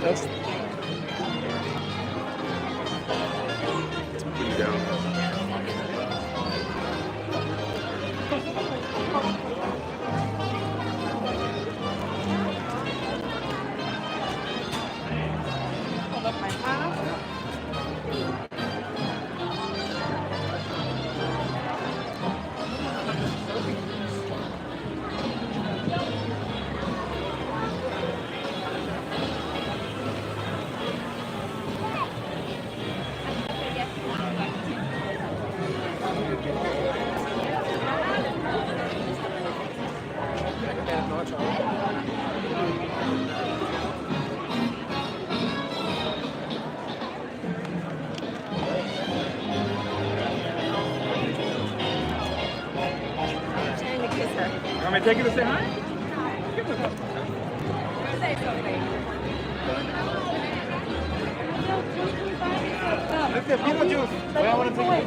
That's pretty down. Hold up my house. Trying to kiss her. Want me to take it to say hi? Say something. Look at Beetlejuice. Wait, I want to take it.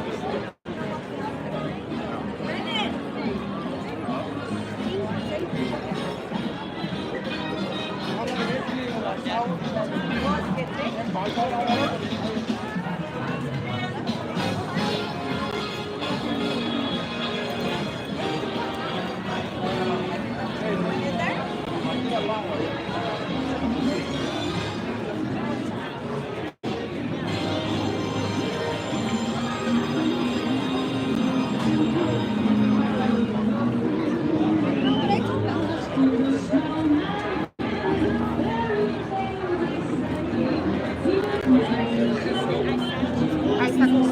Ahí está con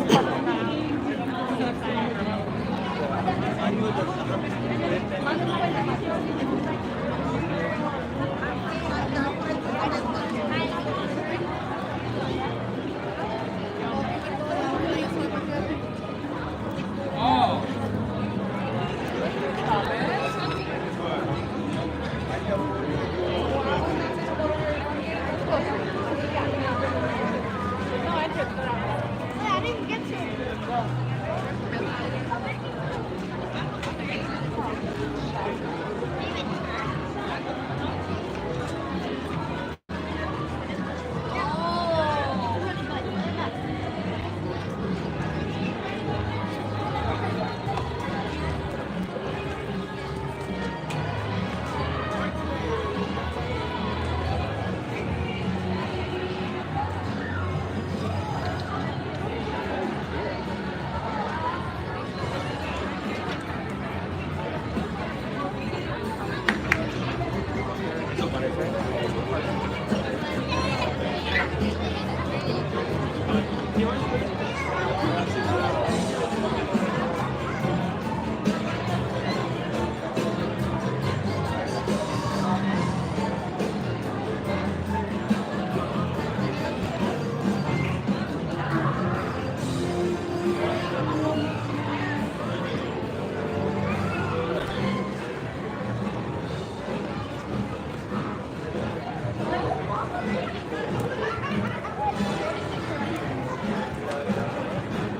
I didn't get to.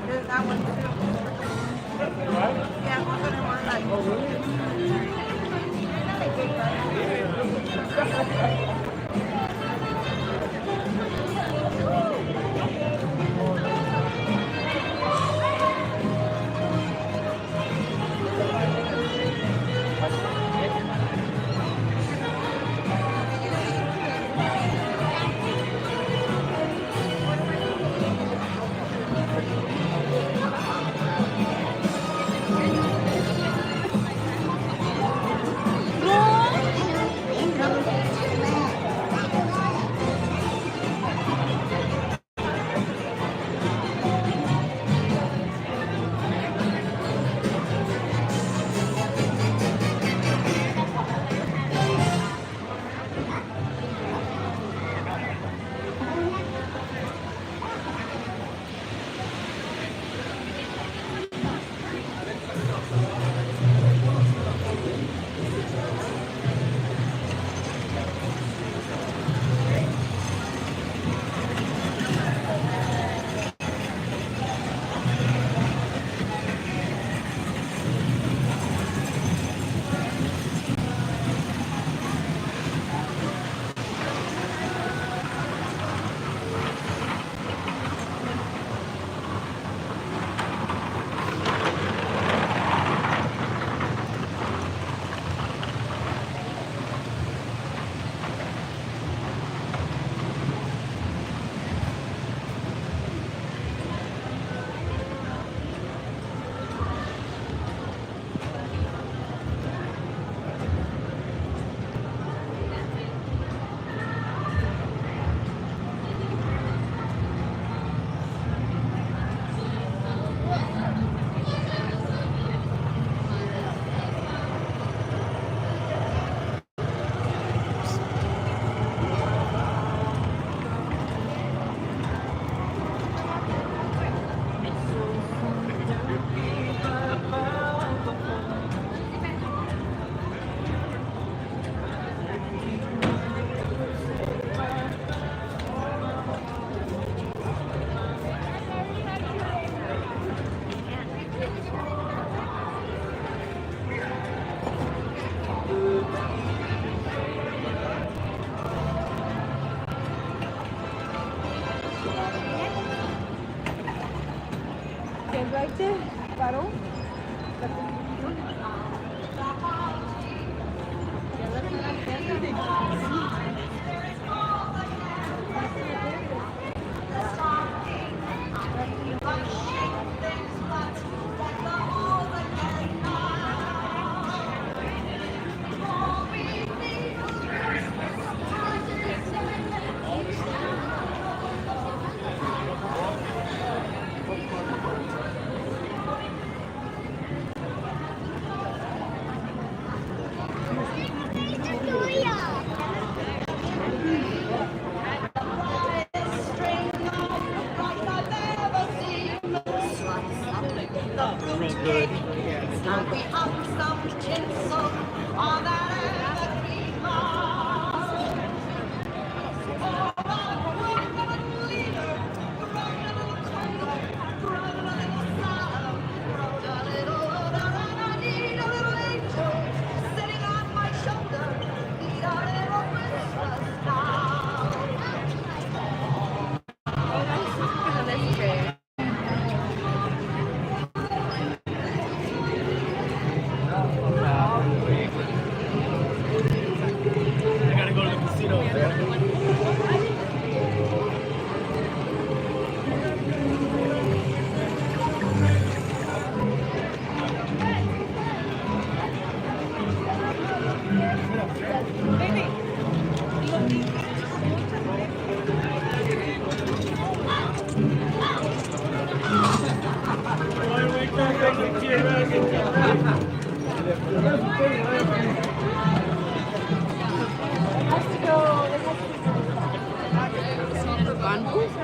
There's that one too. Yeah, we're gonna want like. ¿Viste? Paró.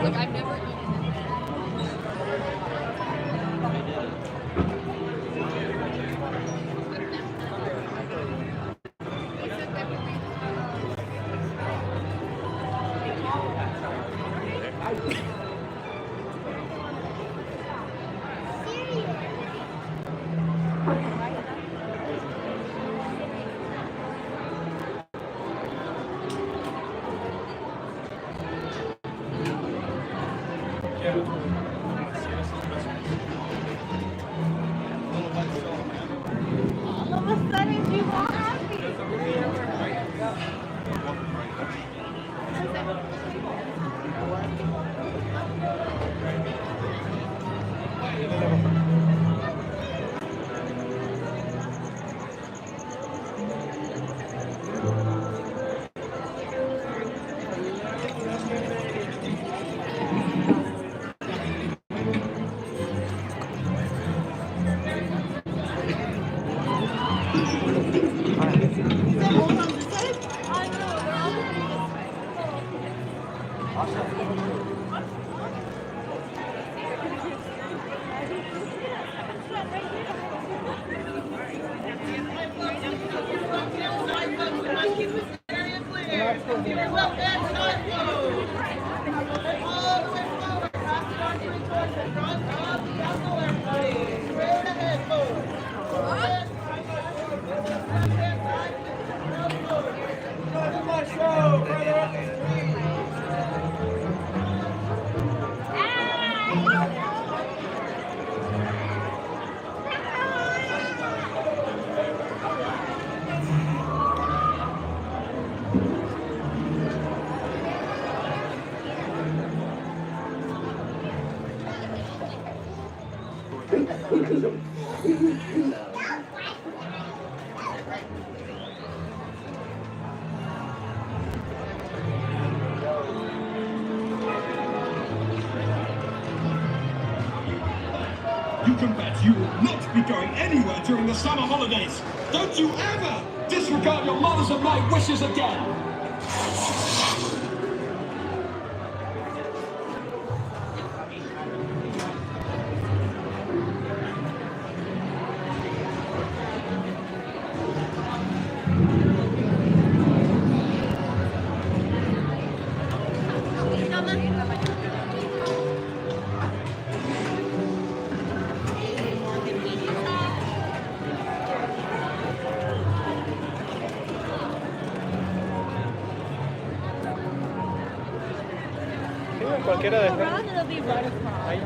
Like I've never eaten All of a sudden, you all happy. You can bet you will not be going anywhere during the summer holidays. Don't you ever disregard your mother's and my wishes again. Cualquiera de estas. It'll be right across. Ahí.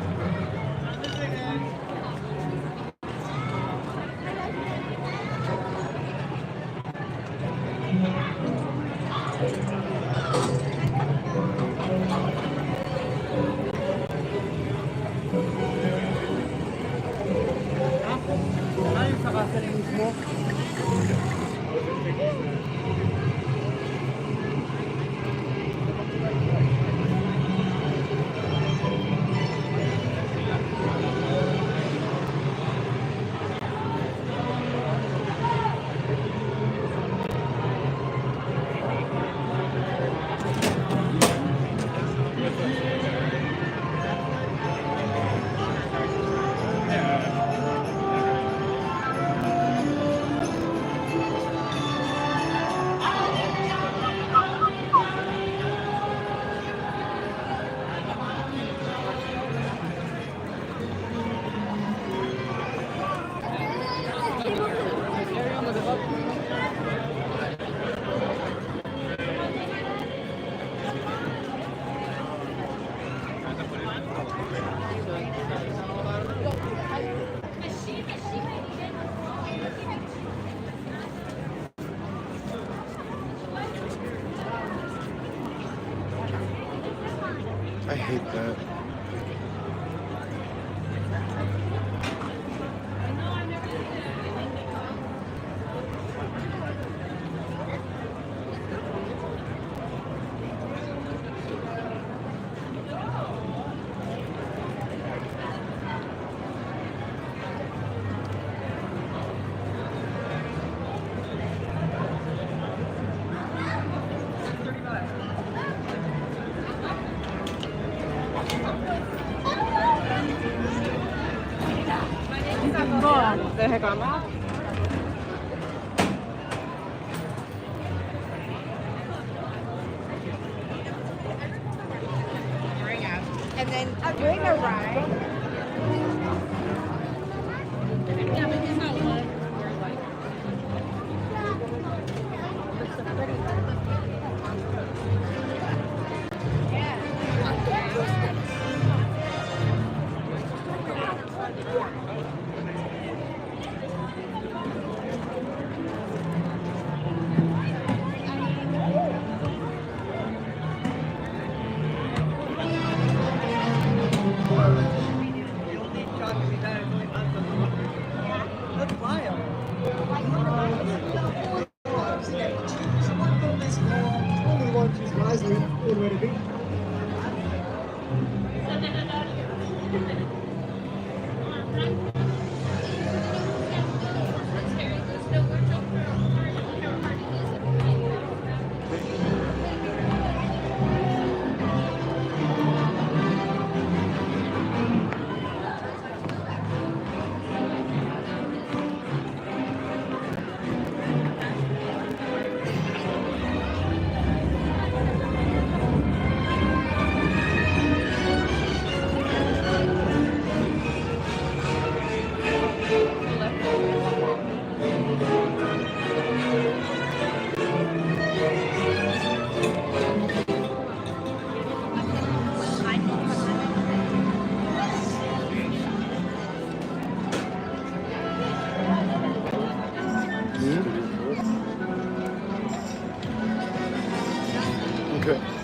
I hate that. Deje cámara. And then during the ride, Yeah, but it's not one. Okay.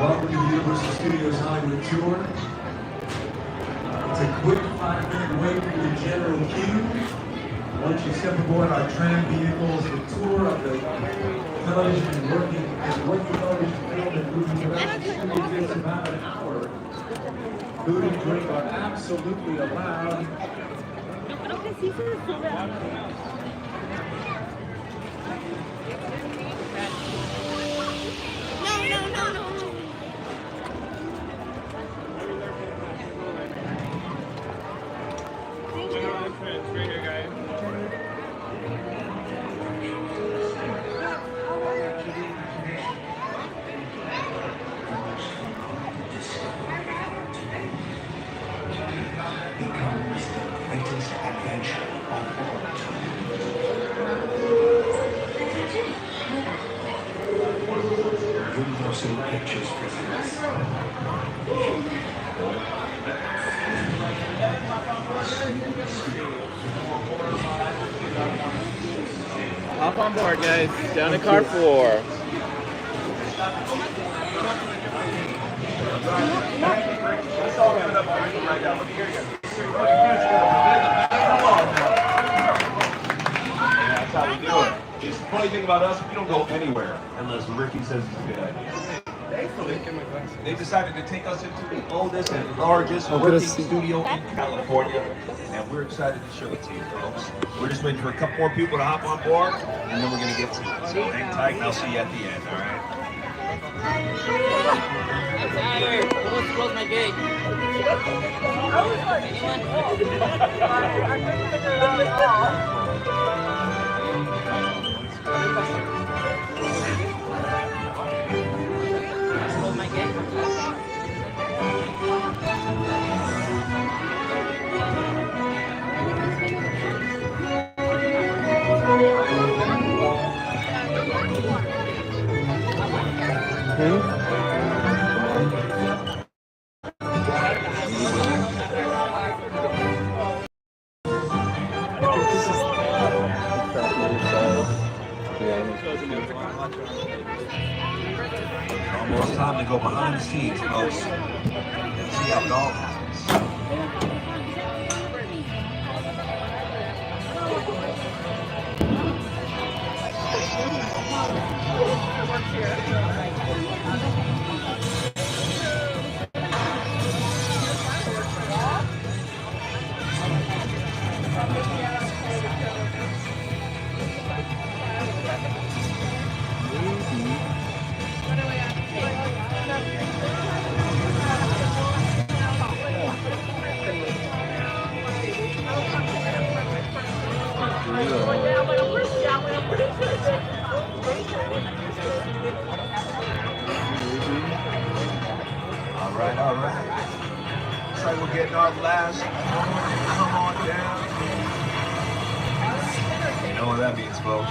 Welcome to the Universal Studios Hollywood Tour. It's a quick 5-minute wait for the general queue. Once you step aboard our tram vehicles, the tour of the television and working television, film, and movie production studio takes about an hour. Food and drink are absolutely allowed. Right here, guys. Becomes the greatest adventure of all time. Universal Pictures presents Hop on board, guys. Down to car 4. That's how we do it. It's the funny thing about us, we don't go anywhere unless Ricky says it's a good idea. Thankfully, they decided to take us into the oldest and largest working studio in California, and we're excited to show it to you, folks. We're just waiting for a couple more people to hop on board, and then we're going to get to it. So hang tight, and I'll see you at the end, all right? I'm tired. Who wants to close my gate? Close my gate. Almost time to go behind the scenes, folks. See how it all happens. All right. Looks like we're getting our last come on down. You know what that means, folks.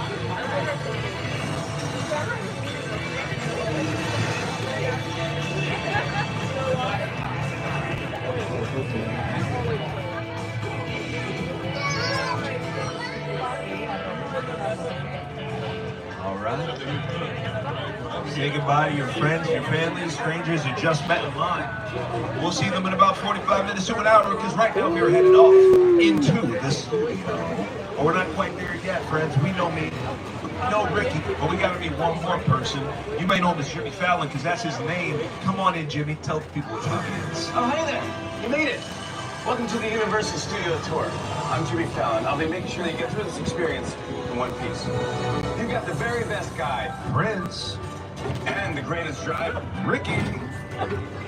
All right. Say goodbye to your friends, your family, strangers you just met in line. We'll see them in about 45 minutes to an hour, because right now we're headed off into the studio. But we're not quite there yet, friends. We know me, we know Ricky, but we gotta meet one more person. You may know him as Jimmy Fallon, because that's his name. Come on in, Jimmy. Tell the people what time it is. Oh, hey there. You made it. Welcome to the Universal Studio Tour. I'm Jimmy Fallon. I'll be making sure that you get through this experience in one piece. You've got the very best guide, Prince. and the greatest driver, Ricky.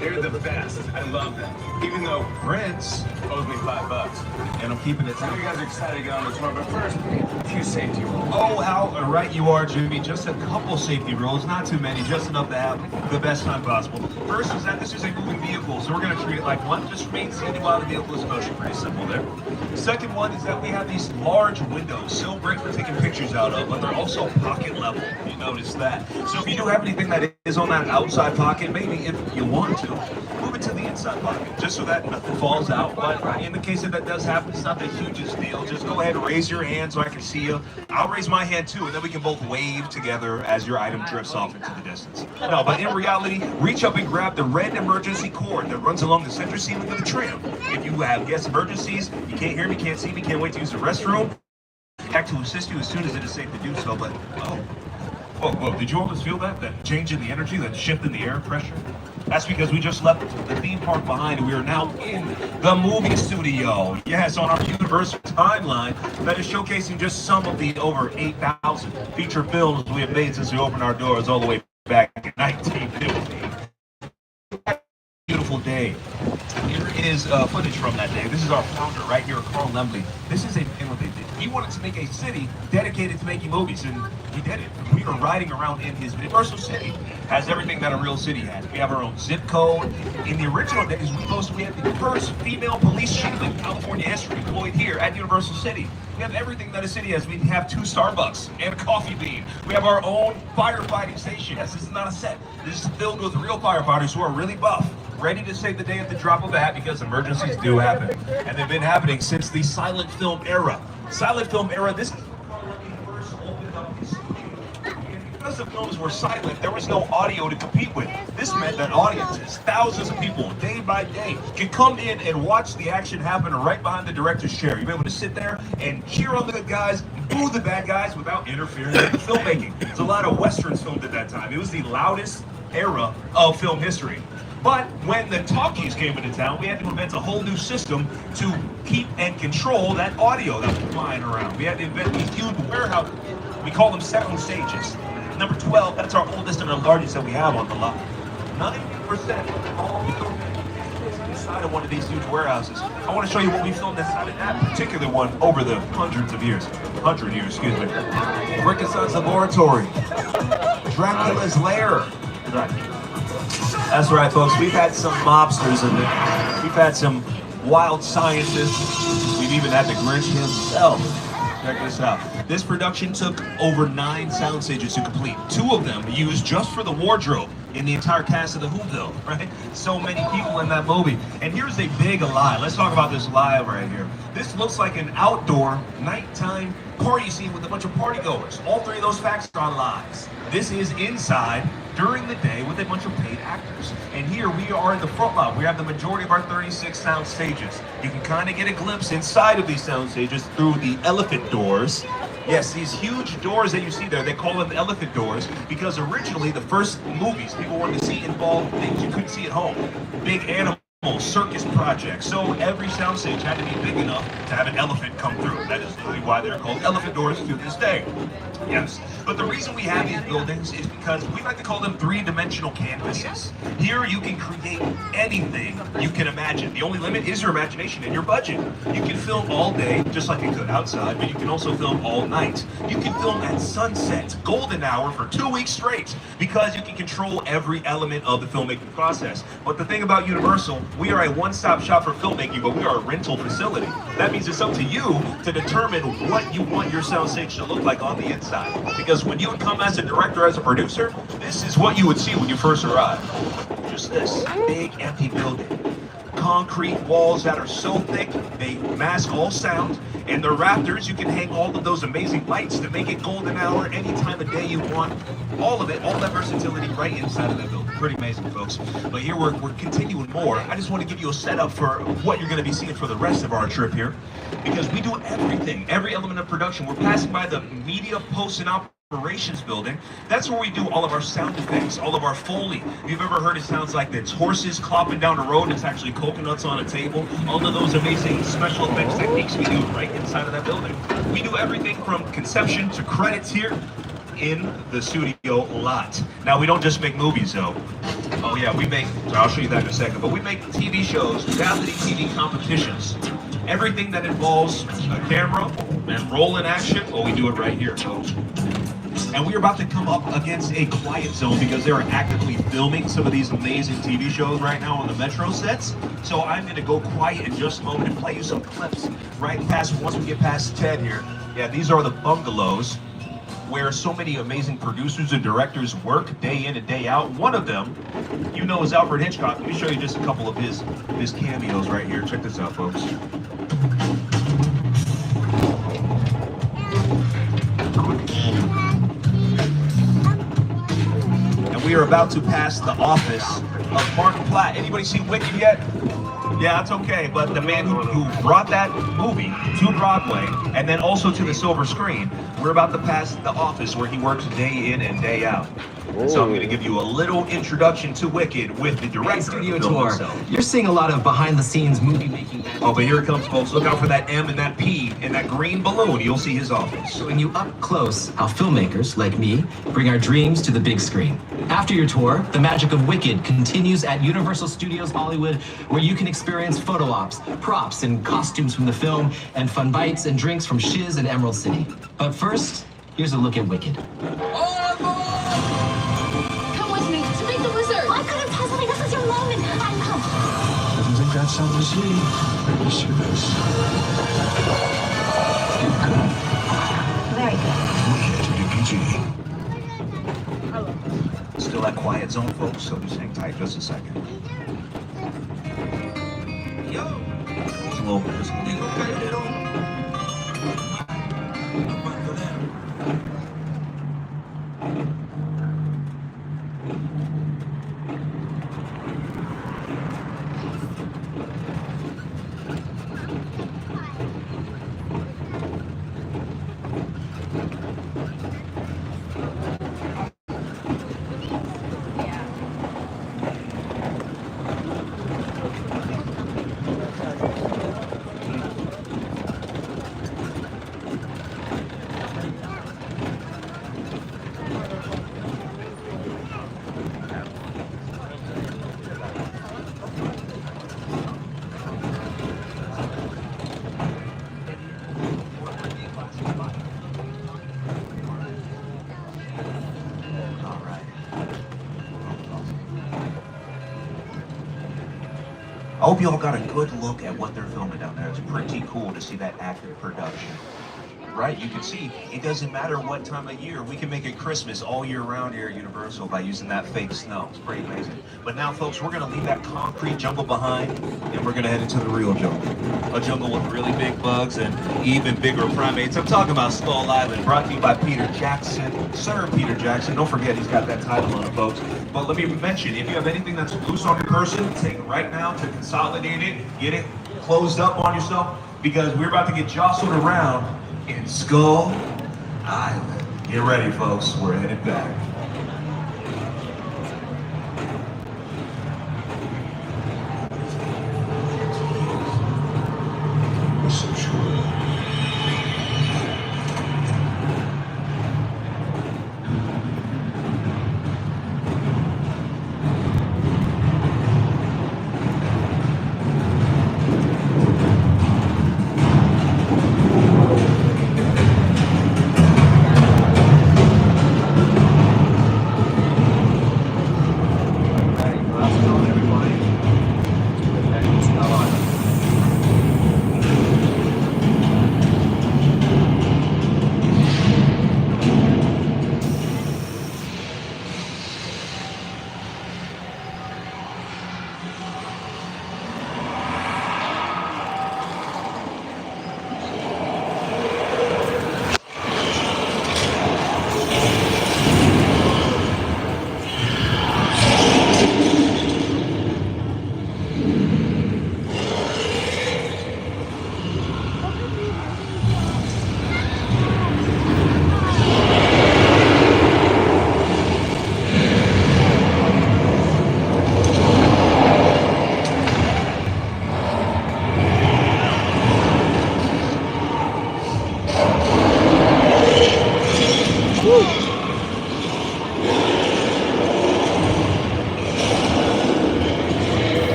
They're the best. I love them. Even though Prince. owes me $5. And I'm keeping it I know you guys are excited to get on the tour, but first, a few safety rules. Oh, how right you are, Jimmy. Just a couple safety rules, not too many, just enough to have the best time possible. First is that this is a moving vehicle, so we're going to treat it like one. Just remain standing while the vehicle is in motion. Pretty simple there. Second one is that we have these large windows, so great for taking pictures out of, but they're also pocket level. You notice that. So if you do have anything that is on that outside pocket, maybe if you want to, move it to the inside side pocket, just so that nothing falls out. But in the case that that does happen, it's not the hugest deal. Just go ahead and raise your hand so I can see you. I'll raise my hand too, and then we can both wave together as your item drifts off into the distance. No, but in reality, reach up and grab the red emergency cord that runs along the center ceiling of the tram. If you have guest emergencies, you can't hear me, can't see me, can't wait to use the restroom, back to assist you as soon as it is safe to do so. But whoa, did you almost feel that? That change in the energy, that shift in the air pressure? That's because we just left the theme park behind and we are now in the movie studio. Yes, on our Universal timeline that is showcasing just some of the over 8,000 feature films we have made since we opened our doors all the way back in 1950. Beautiful day. Here is footage from that day. This is our founder right here, Carl Lemley. This is what they did. He wanted to make a city dedicated to making movies, and he did it. We are riding around in his Universal City. Has everything that a real city has. We have our own zip code. In the original days, we had the first female police chief in California history employed here at Universal City. We have everything that a city has. We have 2 Starbucks and a coffee bean. We have our own firefighting station. Yes, this is not a set. This is filled with real firefighters who are really buff, ready to save the day at the drop of a hat because emergencies do happen. And they've been happening since the silent film era. Silent film era, this is first opened up the studio. Because the films were silent, there was no audio to compete with. This meant that audiences, thousands of people, day by day, could come in and watch the action happen right behind the director's chair. You'd be able to sit there and cheer on the good guys, boo the bad guys without interfering with the filmmaking. There's a lot of westerns filmed at that time. It was the loudest era of film history. But when the talkies came into town, we had to invent a whole new system to keep and control that audio that was flying around. We had to invent these huge warehouses. We call them sound stages. Number 12, that's our oldest and the largest that we have on the lot. 90% of all the film is inside of one of these huge warehouses. I want to show you what we filmed inside of that particular one over the hundred years, excuse me. Ricketson's Laboratory. Dracula's Lair. Right. That's right, folks. We've had some mobsters in there. We've had some wild scientists. We've even had the Grinch himself. Check this out. This production took over 9 sound stages to complete. 2 of them used just for the wardrobe in the entire cast of the Whoville, right? So many people in that movie. And here's a big lie. Let's talk about this lie right here. This looks like an outdoor nighttime party scene with a bunch of partygoers. All 3 of those facts are lies. This is inside during the day with a bunch of paid actors. And here we are in the front lot. We have the majority of our 36 sound stages. You can kind of get a glimpse inside of these sound stages through the elephant doors. Yes, these huge doors that you see there, they call them elephant doors because originally the first movies people wanted to see involved things you couldn't see at home. Big animals, circus projects. So every soundstage had to be big enough to have an elephant come through. That is literally why they're called elephant doors to this day. Yes, but the reason we have these buildings is because we like to call them 3-dimensional canvases. Here you can create anything you can imagine. The only limit is your imagination and your budget. You can film all day, just like you could outside, but you can also film all night. You can film at sunset, golden hour for 2 weeks straight, because you can control every element of the filmmaking process. But the thing about Universal, we are a one-stop shop for filmmaking, but we are a rental facility. That means it's up to you to determine what you want your soundstage to look like on the inside. Because when you would come as a director, as a producer, this is what you would see when you first arrive. Just this big empty building. Concrete walls that are so thick, they mask all sound. And the rafters, you can hang all of those amazing lights to make it golden hour any time of day you want. All of it, all that versatility right inside of that building. Pretty amazing, folks. But here we're continuing more. I just want to give you a setup for what you're going to be seeing for the rest of our trip here. Because we do everything, every element of production. We're passing by the media post and operations building. That's where we do all of our sound effects, all of our Foley. If you've ever heard it sounds like it's horses clopping down the road, it's actually coconuts on a table. All of those amazing special effects techniques we do right inside of that building. We do everything from conception to credits here in the studio lot. Now, we don't just make movies, though. Oh yeah, we make, so I'll show you that in a second, but we make TV shows, reality TV competitions. Everything that involves a camera and roll in action, well, we do it right here, folks. And we're about to come up against a quiet zone because they're actively filming some of these amazing TV shows right now on the Metro sets. So I'm going to go quiet in just a moment and play you some clips right past, once we get past Ted here. Yeah, these are the bungalows where so many amazing producers and directors work day in and day out. One of them, you know, is Alfred Hitchcock. Let me show you just a couple of his cameos right here. Check this out, folks. And we are about to pass the office of Mark Platt. Anybody seen Wicked yet? Yeah, it's okay, but the man who brought that movie to Broadway and then also to the silver screen, we're about to pass the office where he works day in and day out. So I'm going to give you a little introduction to Wicked with the director Studio of the film tour. himself. You're seeing a lot of behind-the-scenes movie making. Oh, but here it comes, folks. Look out for that M and that P and that green balloon. You'll see his office. Showing you up close how filmmakers, like me, bring our dreams to the big screen. After your tour, the magic of Wicked continues at Universal Studios Hollywood, where you can experience photo ops, props, and costumes from the film, and fun bites and drinks from Shiz and Emerald City. But first, here's a look at Wicked. Come with me to meet the wizard. I couldn't possibly. This is your moment. I know. I don't think that's how this is. Yes, it is. Very good. Still that quiet zone, folks, so just hang tight just a second. Yo! Just a little bit. Just a little. I hope you all got a good look at what they're filming down there. It's pretty cool to see that active production. Right? You can see it doesn't matter what time of year. We can make it Christmas all year round here at Universal by using that fake snow. It's pretty amazing. But now, folks, we're going to leave that concrete jungle behind and we're going to head into the real jungle. A jungle with really big bugs and even bigger primates. I'm talking about Skull Island, brought to you by Peter Jackson. Sir Peter Jackson. Don't forget, he's got that title on it, folks. But let me mention, if you have anything that's loose on your person, take it right now to consolidate it, get it closed up on yourself, because we're about to get jostled around in Skull Island. Get ready, folks. We're headed back.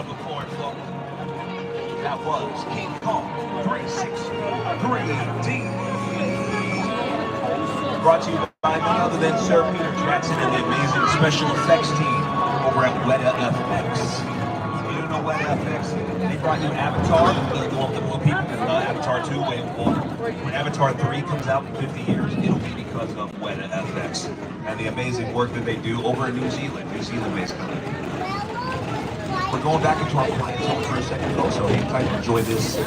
of applause, folks. That was King Kong 360 3D. Brought to you by none other than Sir Peter Jackson and the amazing special effects team over at Weta FX. If you don't know Weta FX, they brought you Avatar, the one with the blue people, Avatar 2, Way of Water. When Avatar 3 comes out in 50 years, it'll be because of Weta FX and the amazing work that they do over in New Zealand-based company. We're going back into our quiet zone for a second, though, so hang tight and enjoy this.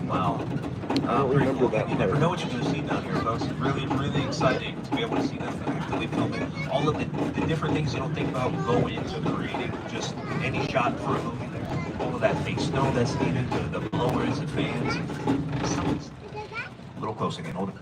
Wow. Pretty cool. You never know what you're going to see down here, folks. It's really, really exciting to be able to see them actively filming all of the different things you don't think about go into creating just any shot for a movie there. All of that fake snow that's needed, the blowers, the fans. A little close again, hold it.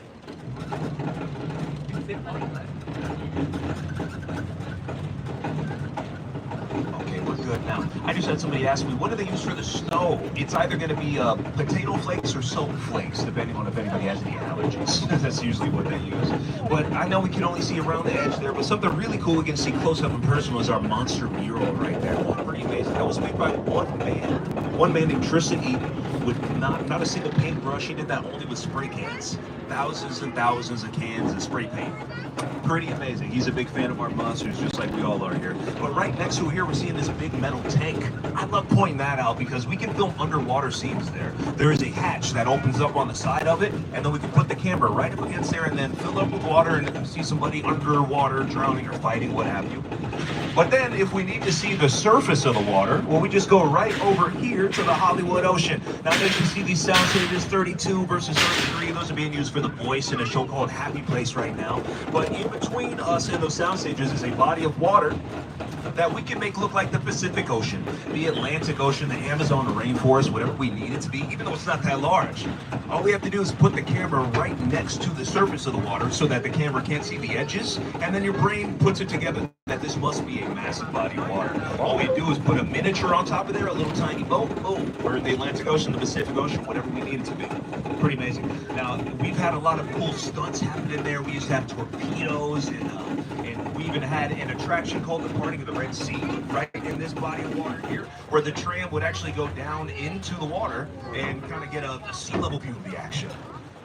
Okay, we're good now. I just had somebody ask me, what do they use for the snow? It's either going to be potato flakes or salt flakes, depending on if anybody has any allergies. That's usually what they use. But I know we can only see around the edge there, but something really cool we can see close up and personal is our monster mural right there. Pretty amazing. That was made by one man named Tristan Eden, with not a single paintbrush. He did that only with spray cans. Thousands and thousands of cans of spray paint. Pretty amazing. He's a big fan of our monsters, just like we all are here. But right next to here, we're seeing this big metal tank. I love pointing that out because we can film underwater scenes there. There is a hatch that opens up on the side of it, and then we can put the camera right up against there and then fill up with water and see somebody underwater drowning or fighting, what have you. But then if we need to see the surface of the water, well, we just go right over here to the Hollywood Ocean. Now, as you see these sound stages, 32 versus 33, those are being used for The Voice in a show called Happy Place right now. But in between us and those sound stages is a body of water that we can make look like the Pacific Ocean, the Atlantic Ocean, the Amazon rainforest, whatever we need it to be, even though it's not that large. All we have to do is put the camera right next to the surface of the water so that the camera can't see the edges, and then your brain puts it together that this must be a massive body of water. All we do is put a miniature on top of there, a little tiny boat, boom, we're in the Atlantic Ocean, the Pacific Ocean, whatever we need it to be. Pretty amazing. Now, we've had a lot of cool stunts happen in there. We used to have torpedoes, and we even had an attraction called the Parting of the Red Sea, right in this body of water here, where the tram would actually go down into the water and kind of get a sea level view of the action.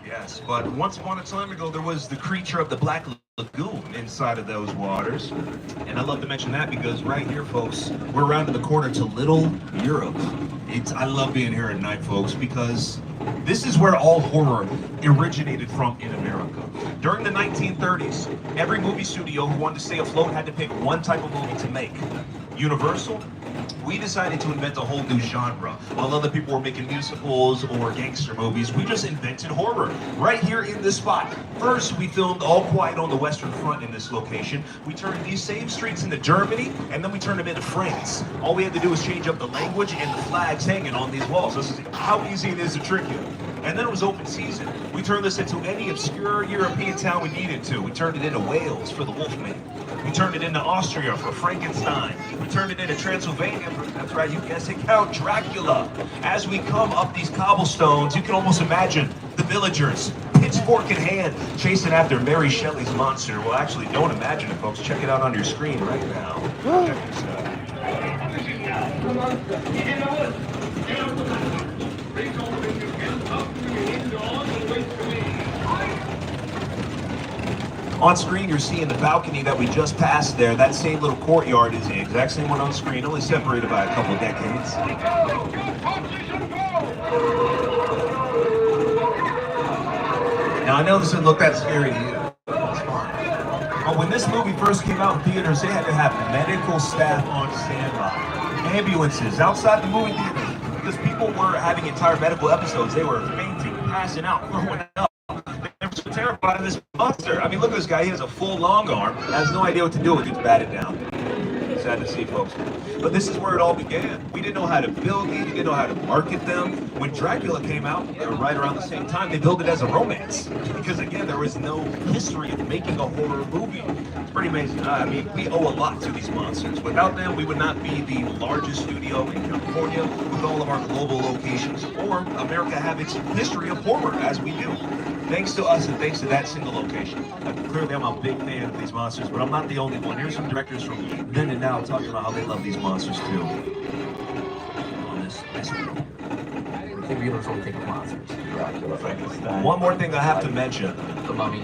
Yes, but once upon a time ago, there was the creature of the Black Lagoon inside of those waters. And I love to mention that because right here, folks, we're around in the corner to Little Europe. I love being here at night, folks, because this is where all horror originated from in America. During the 1930s, every movie studio who wanted to stay afloat had to pick one type of movie to make. Universal, we decided to invent a whole new genre. While other people were making musicals or gangster movies, we just invented horror right here in this spot. First, we filmed All Quiet on the Western Front in this location. We turned these same streets into Germany, and then we turned them into France. All we had to do was change up the language and the flags hanging on these walls. This is how easy it is to trick you. And then it was open season. We turned this into any obscure European town we needed to. We turned it into Wales for the Wolfman. We turned it into Austria for Frankenstein. We turned it into Transylvania for, that's right, you guessed it, Count Dracula. As we come up these cobblestones, you can almost imagine the villagers, pitchfork in hand, chasing after Mary Shelley's monster. Well, actually, don't imagine it, folks. Check it out on your screen right now. Check this out. Please open your hands up to your door. On screen, you're seeing the balcony that we just passed there. That same little courtyard is the exact same one on screen, only separated by a couple of decades. Now, I know this doesn't look that scary to you. But when this movie first came out in theaters, they had to have medical staff on standby. Ambulances outside the movie theaters. Because people were having entire medical episodes. They were fainting, passing out, throwing up. They were so terrified of this monster. I mean, look at this guy. He has a full long arm. Has no idea what to do with it. Gets batted down. Sad to see, folks. But this is where it all began. We didn't know how to build these. We didn't know how to market them. When Dracula came out, right around the same time, they built it as a romance. Because again, there was no history of making a horror movie. It's pretty amazing. I mean, we owe a lot to these monsters. Without them, we would not be the largest studio in California with all of our global locations, or America have its history of horror as we do. Thanks to us and thanks to that single location. Clearly, I'm a big fan of these monsters, but I'm not the only one. Here's some directors from then and now talking about how they love these monsters too. On this world. The real don't think of monsters. One more thing I have to mention. The Mummy.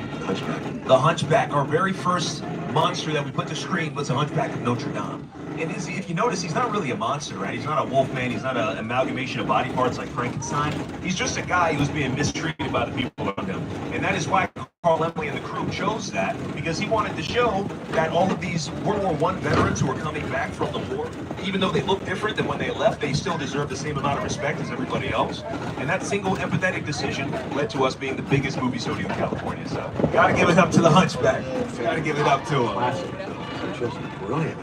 The Hunchback. Our very first monster that we put to screen was the Hunchback of Notre Dame. And if you notice, he's not really a monster, right? He's not a wolf man. He's not an amalgamation of body parts like Frankenstein. He's just a guy who's being mistreated by the people around him. And that is why Carl Emily and the crew chose that, because he wanted to show that all of these World War I veterans who are coming back from the war, even though they look different than when they left, they still deserve the same amount of respect as everybody else. And that single empathetic decision led to us being the biggest movie studio in California. So, gotta give it up to the Hunchback. Gotta give it up to him. Just brilliant.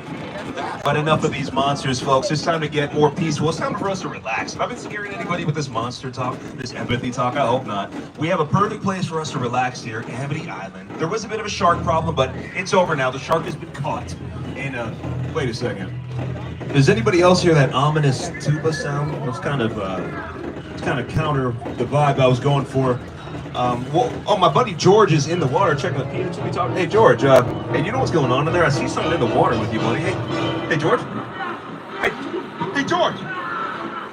But enough of these monsters, folks. It's time to get more peaceful. It's time for us to relax. Have I been scaring anybody with this monster talk, this empathy talk? I hope not. We have a perfect place for us to relax here, Amity Island. There was a bit of a shark problem, but it's over now. The shark has been caught. And, wait a second. Does anybody else hear that ominous tuba sound? It's kind of counter the vibe I was going for. My buddy George is in the water checking the peanuts. We talking. Hey George, hey, you know what's going on in there? I see something in the water with you, buddy. Hey George. Hey George.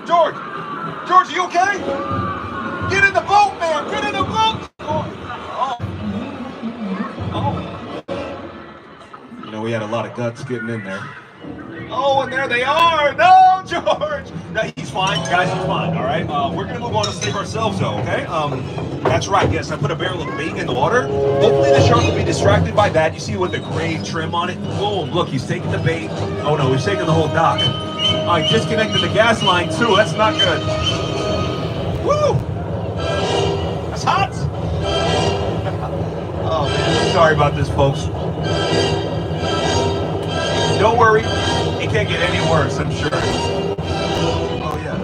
George, are you okay? Get in the boat, man. Get in the boat. Oh. You know, we had a lot of guts getting in there. Oh, and there they are! No, George! No, he's fine, guys, he's fine, all right? We're gonna move on and save ourselves, though, okay? That's right, yes, I put a barrel of bait in the water. Hopefully the shark will be distracted by that. You see with the gray trim on it? Boom, look, he's taking the bait. Oh, no, he's taking the whole dock. Oh, he disconnected the gas line, too. That's not good. Woo! That's hot! Oh, man, sorry about this, folks. Don't worry, it can't get any worse, I'm sure. Oh, yeah.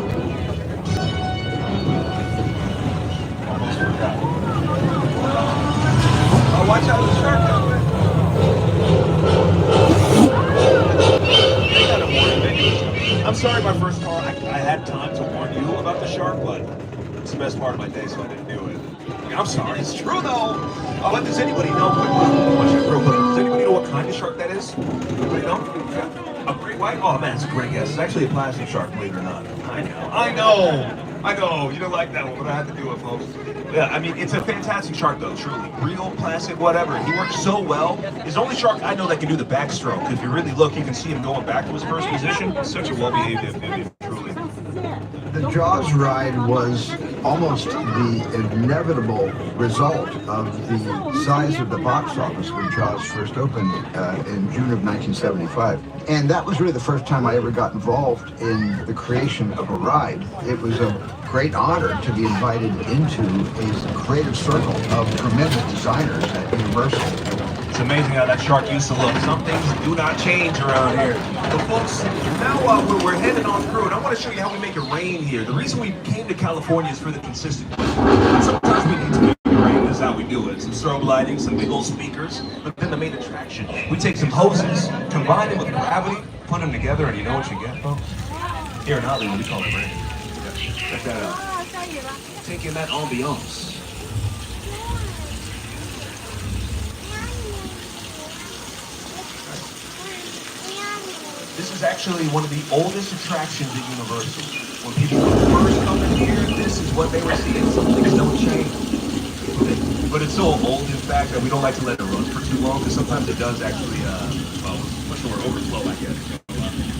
Almost forgot. Oh, watch out, the shark down there. They got a warning video. I'm sorry, my first call, I had time to warn you about the shark, but it's the best part of my day, so I didn't do it. I'm sorry, it's true, though. But does anybody know, does anybody know what kind of shark that is? Anybody know? A great white? Oh man, it's a great guess. It's actually a plastic shark, believe it or not. I know. You don't like that one, but I had to do it, folks. Yeah, I mean, it's a fantastic shark, though, truly. Real, plastic, whatever. He works so well. He's the only shark I know that can do the backstroke. If you really look, you can see him going back to his first position. Such a well-behaved amphibian, truly. The Jaws ride was almost the inevitable result of the size of the box office when Jaws first opened in June of 1975. And that was really the first time I ever got involved in the creation of a ride. It was a great honor to be invited into a creative circle of tremendous designers at Universal. It's amazing how that shark used to look. Some things do not change around here. But folks, now we're heading on through, and I want to show you how we make it rain here. The reason we came to California is for the consistent weather. Sometimes we need to make it rain. That's how we do it. Some strobe lighting, some big old speakers. But then the main attraction, we take some hoses, combine them with gravity, put them together, and you know what you get, folks? Here in Hollywood, we call it rain. Check that out. Taking that ambiance. This is actually one of the oldest attractions at Universal. When people were first coming here, this is what they were seeing. Some things don't change. But it's so old, in fact, that we don't like to let it run for too long, because sometimes it does actually, much more overflow, I guess.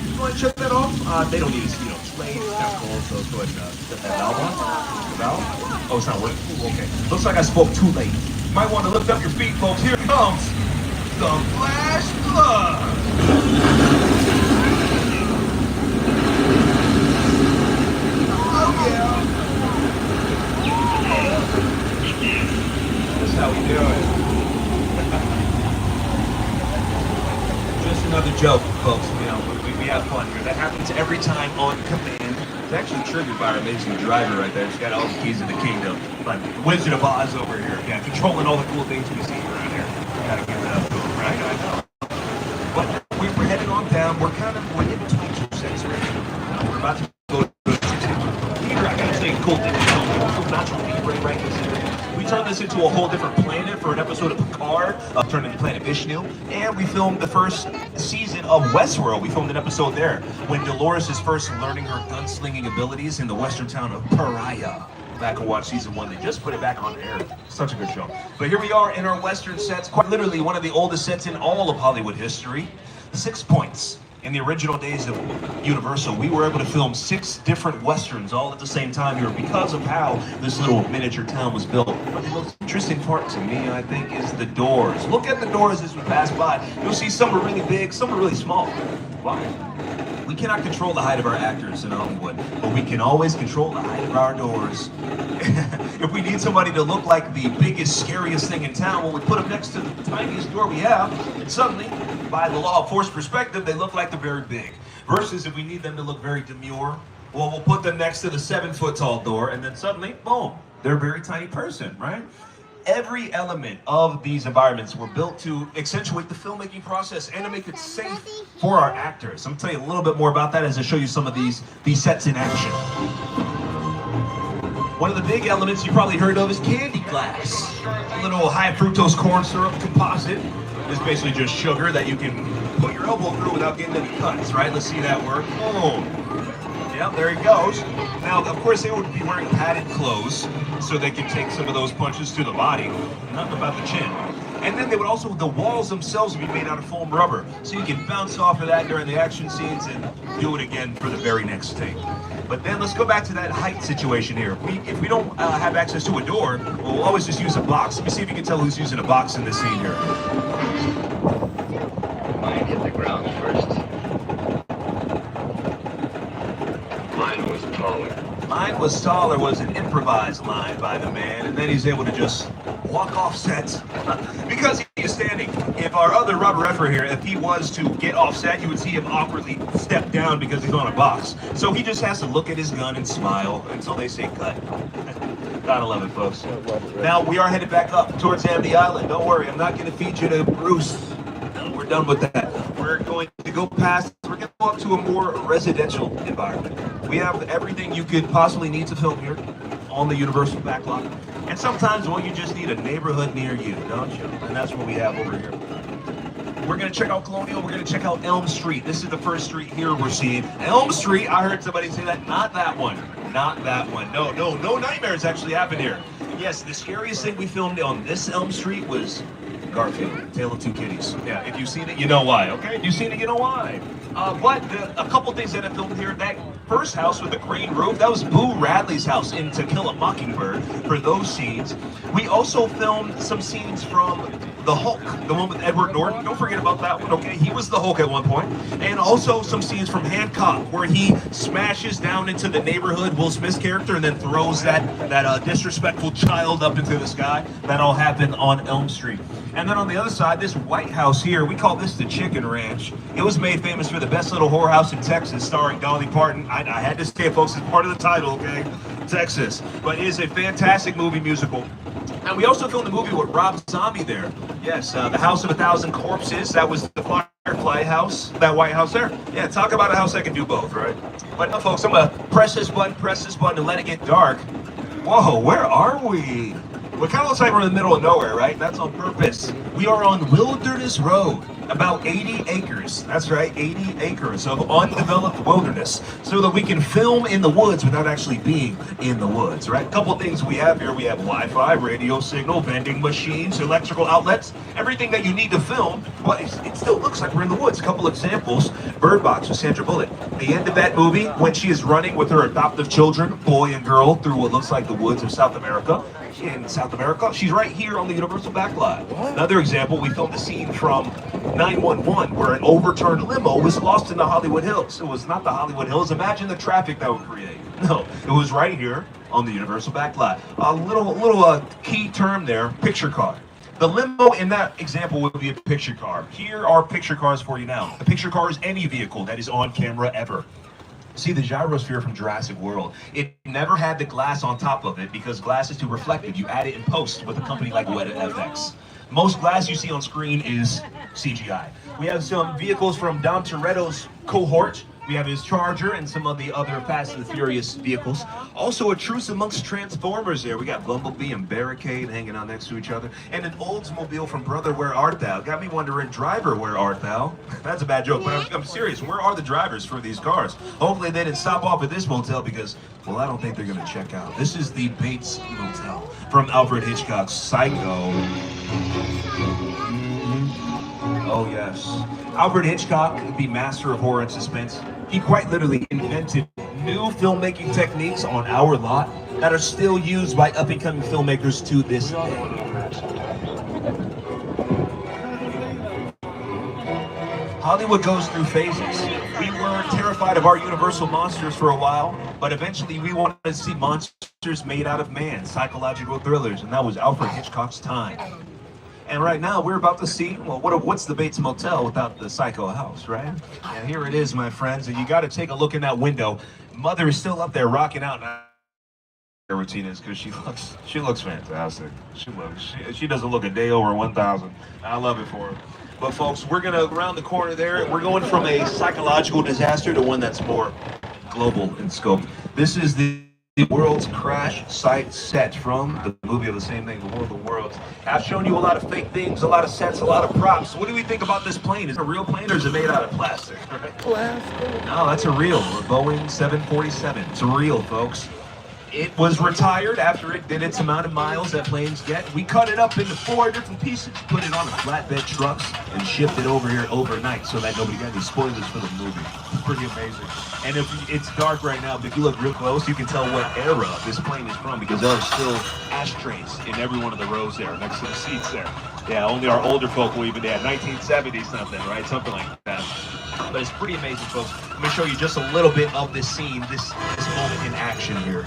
You want to check that off? They don't need it, it's late, it's kind of cold, so let's go ahead and set that valve on. The valve? Oh, it's not working. Ooh, okay. Looks like I spoke too late. You might want to lift up your feet, folks. Here comes the Flash Flood. Oh, yeah. That's how we do it. Just another joke, folks. We have fun here. That happens every time on command. It's actually triggered by our amazing driver right there. He's got all the keys in the kingdom. Like Wizard of Oz over here. Yeah, controlling all the cool things we see around here. Gotta give it up to him, right? I know. But we're heading on down. We're in between two sets right now. We're about to go to Peter, I gotta say a cool thing. Natural Libre right this area. We turned this into a whole different planet for an episode of Picard, turned into Planet Vishnu, and we filmed the first season of Westworld. We filmed an episode there when Dolores is first learning her gunslinging abilities in the western town of Pariah. Back and watch season 1. They just put it back on air. Such a good show. But here we are in our western sets, quite literally one of the oldest sets in all of Hollywood history. 6 points. In the original days of Universal, we were able to film 6 different westerns all at the same time here because of how this little miniature town was built. But the most interesting part to me, I think, is the doors. Look at the doors as we pass by. You'll see some are really big, some are really small. Why? We cannot control the height of our actors in Hollywood, but we can always control the height of our doors. If we need somebody to look like the biggest, scariest thing in town, well, we put them next to the tiniest door we have, and suddenly, by the law of force perspective, they look like they're very big. Versus if we need them to look very demure, well, we'll put them next to the 7-foot-tall door, and then suddenly, boom, they're a very tiny person, right? Every element of these environments were built to accentuate the filmmaking process and to make it safe for our actors. I'm gonna tell you a little bit more about that as I show you some of these sets in action. One of the big elements you probably heard of is candy glass. A little high fructose corn syrup composite. It's basically just sugar that you can put your elbow through without getting any cuts, right? Let's see that work. Boom. Yep, there he goes. Now, of course, they would be wearing padded clothes so they can take some of those punches to the body, nothing about the chin. And then they would also, the walls themselves would be made out of foam rubber, so you can bounce off of that during the action scenes and do it again for the very next take. But then let's go back to that height situation here. If we don't have access to a door, we'll always just use a box. Let me see if you can tell who's using a box in this scene here. Mine hit the ground first. Mine was taller. Mine was taller was an improvised line by the man, and then he's able to just walk off set because he is standing. If our other rubber referee here, if he was to get off set, you would see him awkwardly step down because he's on a box. So he just has to look at his gun and smile until they say cut. Gotta love it, folks. Now we are headed back up towards Amity Island. Don't worry, I'm not going to feed you to Bruce. No, we're done with that. We're going to go past, we're going to go up to a more residential environment. We have everything you could possibly need to film here on the Universal backlot. And sometimes, well, you just need a neighborhood near you, don't you? And that's what we have over here. We're going to check out Colonial. We're going to check out Elm Street. This is the first street here we're seeing. Elm Street, I heard somebody say that. Not that one. Not that one. No nightmares actually happened here. Yes, the scariest thing we filmed on this Elm Street was Garfield, Tale of Two Kitties. Yeah, if you've seen it, you know why, okay? If you've seen it, you know why. But a couple things that I filmed here, that first house with the green roof, that was Boo Radley's house in To Kill a Mockingbird for those scenes. We also filmed some scenes from The Hulk, the one with Edward Norton. Don't forget about that one, okay? He was the Hulk at one point. And also some scenes from Hancock, where he smashes down into the neighborhood, Will Smith's character, and then throws that disrespectful child up into the sky. That all happened on Elm Street. And then on the other side, this White House here, we call this the Chicken Ranch. It was made famous for the best little whorehouse in Texas, starring Dolly Parton. I had to say it, folks, it's part of the title, okay? Texas. But it is a fantastic movie musical. And we also filmed the movie with Rob Zombie there. Yes, The House of a Thousand Corpses. That was the Firefly house, that White House there. Yeah, talk about a house that can do both, right? But no, folks, I'm going to press this button, and let it get dark. Whoa, where are we? Well, it kind of looks like we're in the middle of nowhere, right? That's on purpose. We are on Wilderness Road, about 80 acres. That's right, 80 acres of undeveloped wilderness, so that we can film in the woods without actually being in the woods, right? A couple of things we have here. We have Wi-Fi, radio signal, vending machines, electrical outlets, everything that you need to film, but it still looks like we're in the woods. A couple examples. Bird Box with Sandra Bullock. The end of that movie, when she is running with her adoptive children, boy and girl, through what looks like the woods of South America. In South America, she's right here on the Universal backlot. Another example, we filmed a scene from 911 where an overturned limo was lost in the Hollywood Hills. It was not the Hollywood Hills. Imagine the traffic that would create. No, it was right here on the Universal backlot. A little key term there, picture car. The limo in that example would be a picture car. Here are picture cars for you now. A picture car is any vehicle that is on camera ever. See the gyrosphere from Jurassic World. It never had the glass on top of it because glass is too reflective. You add it in post with a company like Weta FX. Most glass you see on screen is CGI. We have some vehicles from Dom Toretto's cohort. We have his Charger and some of the other Fast and the Furious vehicles. Also a truce amongst Transformers there. We got Bumblebee and Barricade hanging out next to each other. And an Oldsmobile from Brother, Where Art Thou? Got me wondering, Driver, Where Art Thou? That's a bad joke, but I'm serious. Where are the drivers for these cars? Hopefully they didn't stop off at this motel because, well, I don't think they're going to check out. This is the Bates Motel from Alfred Hitchcock's Psycho. Oh, yes. Alfred Hitchcock, the master of horror and suspense, he quite literally invented new filmmaking techniques on our lot that are still used by up-and-coming filmmakers to this day. Hollywood goes through phases. We were terrified of our Universal monsters for a while, but eventually we wanted to see monsters made out of man, psychological thrillers, and that was Alfred Hitchcock's time. And right now, we're about to see, well, what's the Bates Motel without the Psycho house, right? And here it is, my friends, and you got to take a look in that window. Mother is still up there rocking out. Her routine is because she looks fantastic. She doesn't look a day over 1,000. I love it for her. But folks, we're gonna round the corner there. We're going from a psychological disaster to one that's more global in scope. This is the world's crash site set from the movie of the same name, The War of the Worlds. I've shown you a lot of fake things, a lot of sets, a lot of props. What do we think about this plane? Is it a real plane or is it made out of plastic? No, that's a real Boeing 747. It's real, folks. It was retired after it did its amount of miles that planes get. We cut it up into 4 different pieces, put it on a flatbed trucks, and shipped it over here overnight so that nobody got any spoilers for the movie. It's pretty amazing. And if it's dark right now, but if you look real close, you can tell what era this plane is from because there are still ashtrays in every one of the rows there next to the seats there. Yeah, only our older folk will even, 1970 something, right? Something like that. But it's pretty amazing, folks. Let me show you just a little bit of this scene, this moment in action here.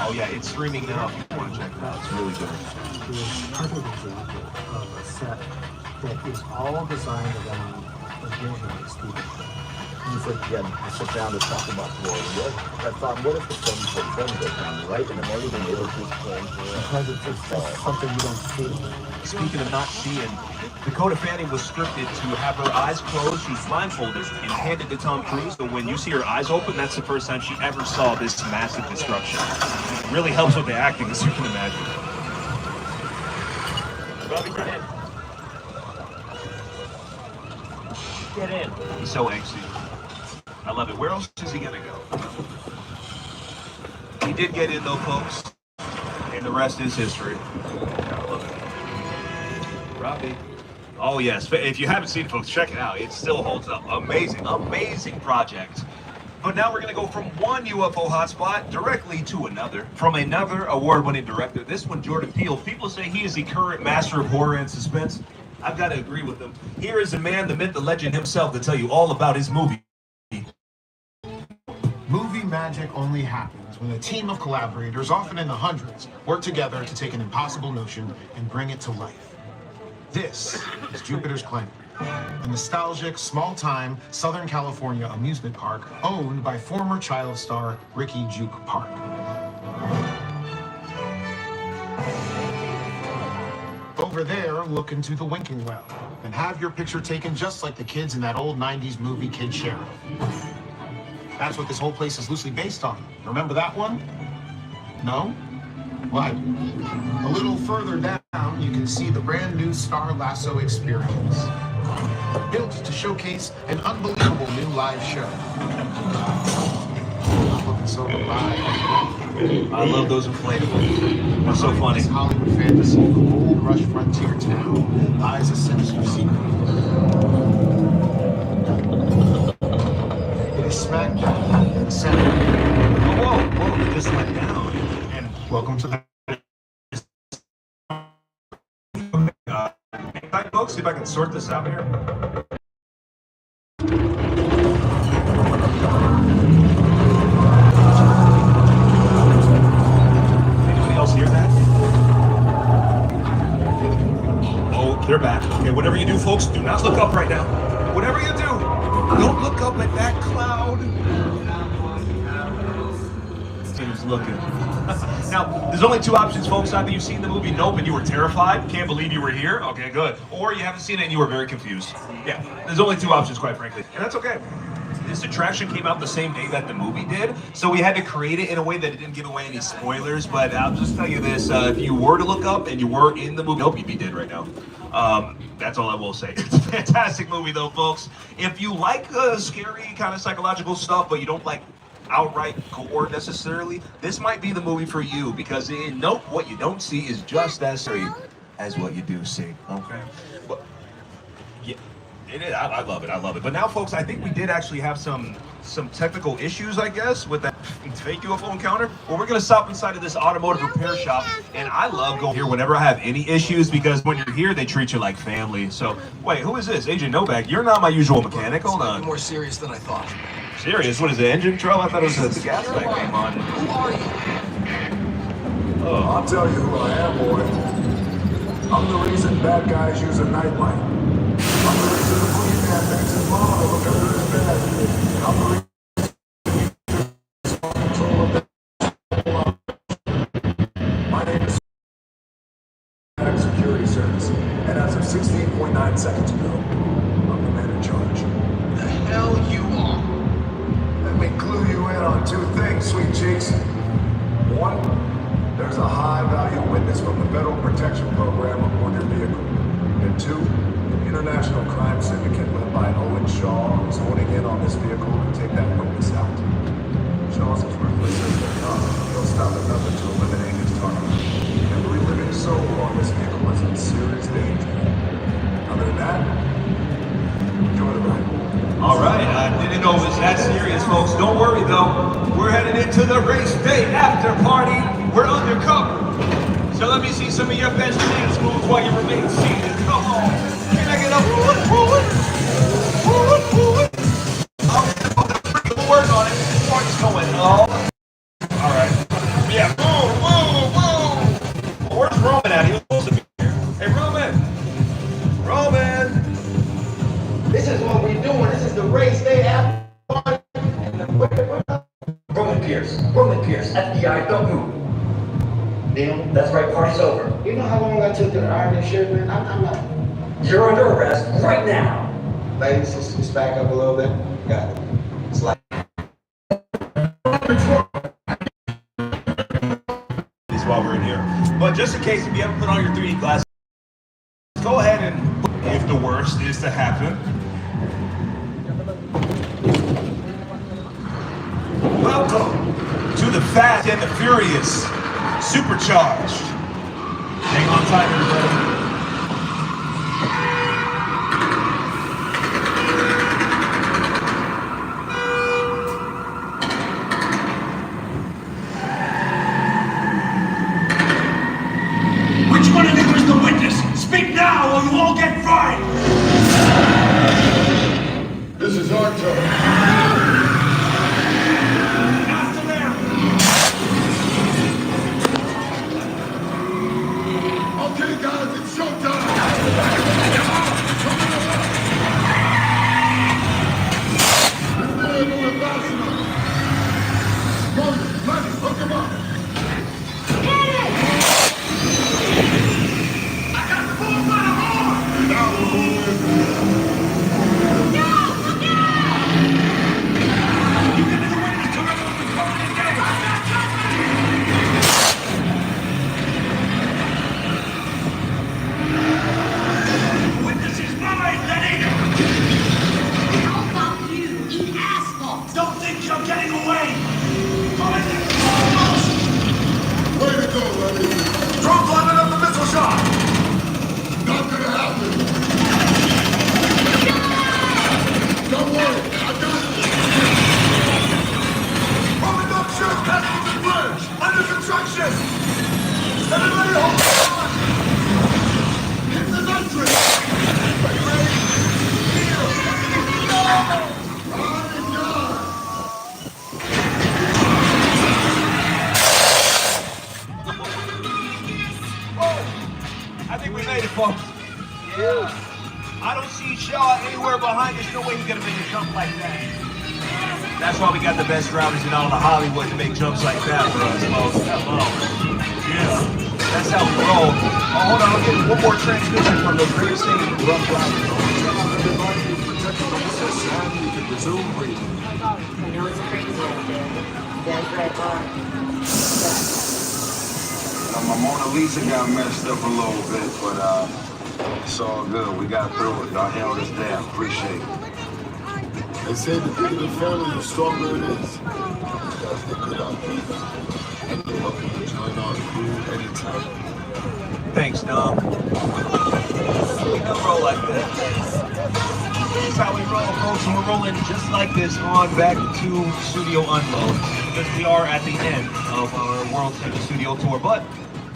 Oh yeah, it's streaming now if you want to check it out. It's really good. It's a perfect example of a set that is all designed around a vision of Stephen King. You said you had to sit down to talk about the world. I thought, what if the film goes down, right? And then everything it was just playing Because it's just something you don't see. Speaking of not seeing, Dakota Fanning was scripted to have her eyes closed, she's blindfolded, and handed to Tom Cruise. So when you see her eyes open, that's the first time she ever saw this massive destruction. It really helps with the acting, as you can imagine. Bobby, get in. Get in. He's so angsty. I love it. Where else is he gonna go? He did get in though, folks. And the rest is history. I love it. Robbie. Oh yes, if you haven't seen it, folks, check it out. It still holds up. Amazing, amazing project. But now we're gonna go from one UFO hotspot directly to another. From another award-winning director. This one, Jordan Peele. People say he is the current master of horror and suspense. I've got to agree with them. Here is the man, the myth, the legend himself to tell you all about his movie. Movie magic only happens when a team of collaborators, often in the hundreds, work together to take an impossible notion and bring it to life. This is Jupiter's Claim, a nostalgic, small-time Southern California amusement park owned by former child star Ricky Juke Park. Over there, look into the winking well and have your picture taken just like the kids in that old 90s movie Kid Sheriff. That's what this whole place is loosely based on. Remember that one? No? But a little further down, you can see the brand new Star Lasso experience, built to showcase an unbelievable new live show. Looking so alive. I love those inflatables. They're so funny. This Hollywood fantasy of a gold rush frontier town lies a sinister secret. It is smack dab in the center. Whoa, it just went down. And welcome to the folks, see if I can sort this out here. Anybody else hear that? Oh, they're back. Okay, whatever you do, folks, do not look up right now. Whatever you do, don't look up at that cloud. Seems looking. Now, there's only two options, folks. Either you've seen the movie Nope and you were terrified, can't believe you were here, okay, good. Or you haven't seen it and you were very confused. Yeah, there's only two options, quite frankly. And that's okay. This attraction came out the same day that the movie did, so we had to create it in a way that it didn't give away any spoilers, but I'll just tell you this, if you were to look up and you were in the movie, Nope, you'd be dead right now. That's all I will say. It's a fantastic movie though, folks. If you like scary kind of psychological stuff, but you don't like outright gore necessarily, this might be the movie for you, because in Nope, what you don't see is just as scary as what you do see, okay? But, yeah, it is. I love it, I love it. But now, folks, I think we did actually have some technical issues, I guess, with that fake UFO encounter. Well, we're gonna stop inside of this automotive repair shop, and I love going here whenever I have any issues, because when you're here, they treat you like family. So, wait, who is this? Agent Novak, you're not my usual mechanic, hold on. More serious than I thought. Serious? What is it, engine trouble? I thought it was the gas tank came on. Who are you? Oh. I'll tell you who I am, boy. I'm the reason bad guys use a nightlight. I'm the reason the boogeyman makes his mama look under his bed. I'm the reason control of my name is Security Service, and as of 16.9 seconds ago, I'm the man in charge. The hell you are? Let me clue you in on two things, sweet cheeks. One, there's a high-value witness from the Federal Protection Program aboard your vehicle. And two, an international crime syndicate led by Owen Shaw is honing in on this vehicle to take that witness out. Shaw's as ruthless as they come. He'll stop at nothing to eliminate his target. Every living soul on this vehicle is in serious danger. Other than that, enjoy the ride. All right, I didn't know it was that serious, folks. Don't worry, though. We're headed into the race day after party. We're undercover. So let me see some of your best dance moves while you remain seated. Come on. Can I get up? Pull it. We'll work on it. This party's going all right. Yeah, whoa. Where's Roman at? He was supposed to be here. Hey, Roman. This is what we're doing. This is the race day after party. Roman Pierce, FBI, don't move. Neil, that's right, party's over. You know how long I took to iron this shirt, man? I'm not. You're under arrest right now. Ladies, just back up a little bit. Got it. It's like. This while we're in here. But just in case, if you haven't put on your 3D glasses, go ahead and, if the worst is to happen. Welcome to the Fast and the Furious Supercharged. Hang on tight, everybody. Which one of you is the witness? Speak now or you all get fried! This is our turn. Okay, guys, it's showtime! Hook him up! I got the bull by the horn! You get to the witness to remove the phone and get I think we made it, folks. Yeah. I don't see Shaw anywhere behind us. No way he's gonna make a jump like that. That's why we got the best drivers in all of Hollywood to make jumps like that for us, folks. Hello. Yeah. That's how we roll. Oh, hold on, I'll get one more transmission from the greatest thing in rough driving. I know it's crazy out there. That's right, Mark. My Mona Lisa got messed up a little bit, but it's all good. We got through it. Y'all held us down. Appreciate it. They say the bigger the family, the stronger it is. Guys, they're good out there. And you're welcome to join our crew anytime. Thanks, Dom. We don't roll like that. This is how we roll, folks, and we're rolling just like this on back to Studio Unload, because we are at the end of our World Famous Studio Tour. But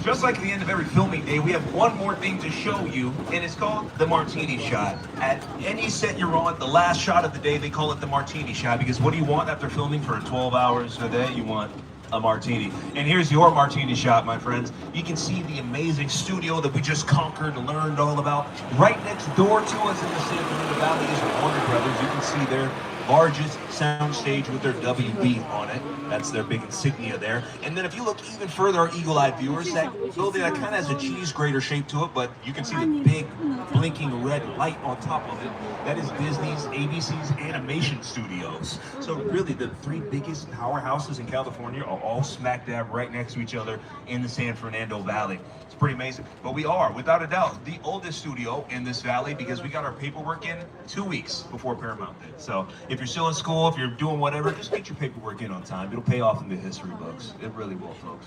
just like the end of every filming day, we have one more thing to show you, and it's called the martini shot. At any set you're on, the last shot of the day, they call it the martini shot, because what do you want after filming for 12 hours a day? You want a martini. And here's your martini shot, my friends. You can see the amazing studio that we just conquered and learned all about. Right next door to us in the San Fernando Valley is Warner Brothers. You can see their largest sound stage with their WB on it. That's their big insignia there. And then if you look even further, our eagle-eyed viewers, that building that kind of has a cheese grater shape to it, but you can see the big blinking red light on top of it. That is Disney's, ABC's animation studios. So really the three biggest powerhouses in California are all smack dab right next to each other in the San Fernando Valley. It's pretty amazing. But we are, without a doubt, the oldest studio in this valley, because we got our paperwork in 2 weeks before Paramount did. So if you're still in school, if you're doing whatever, just get your paperwork in on time. It'll pay off in the history books. It really will, folks.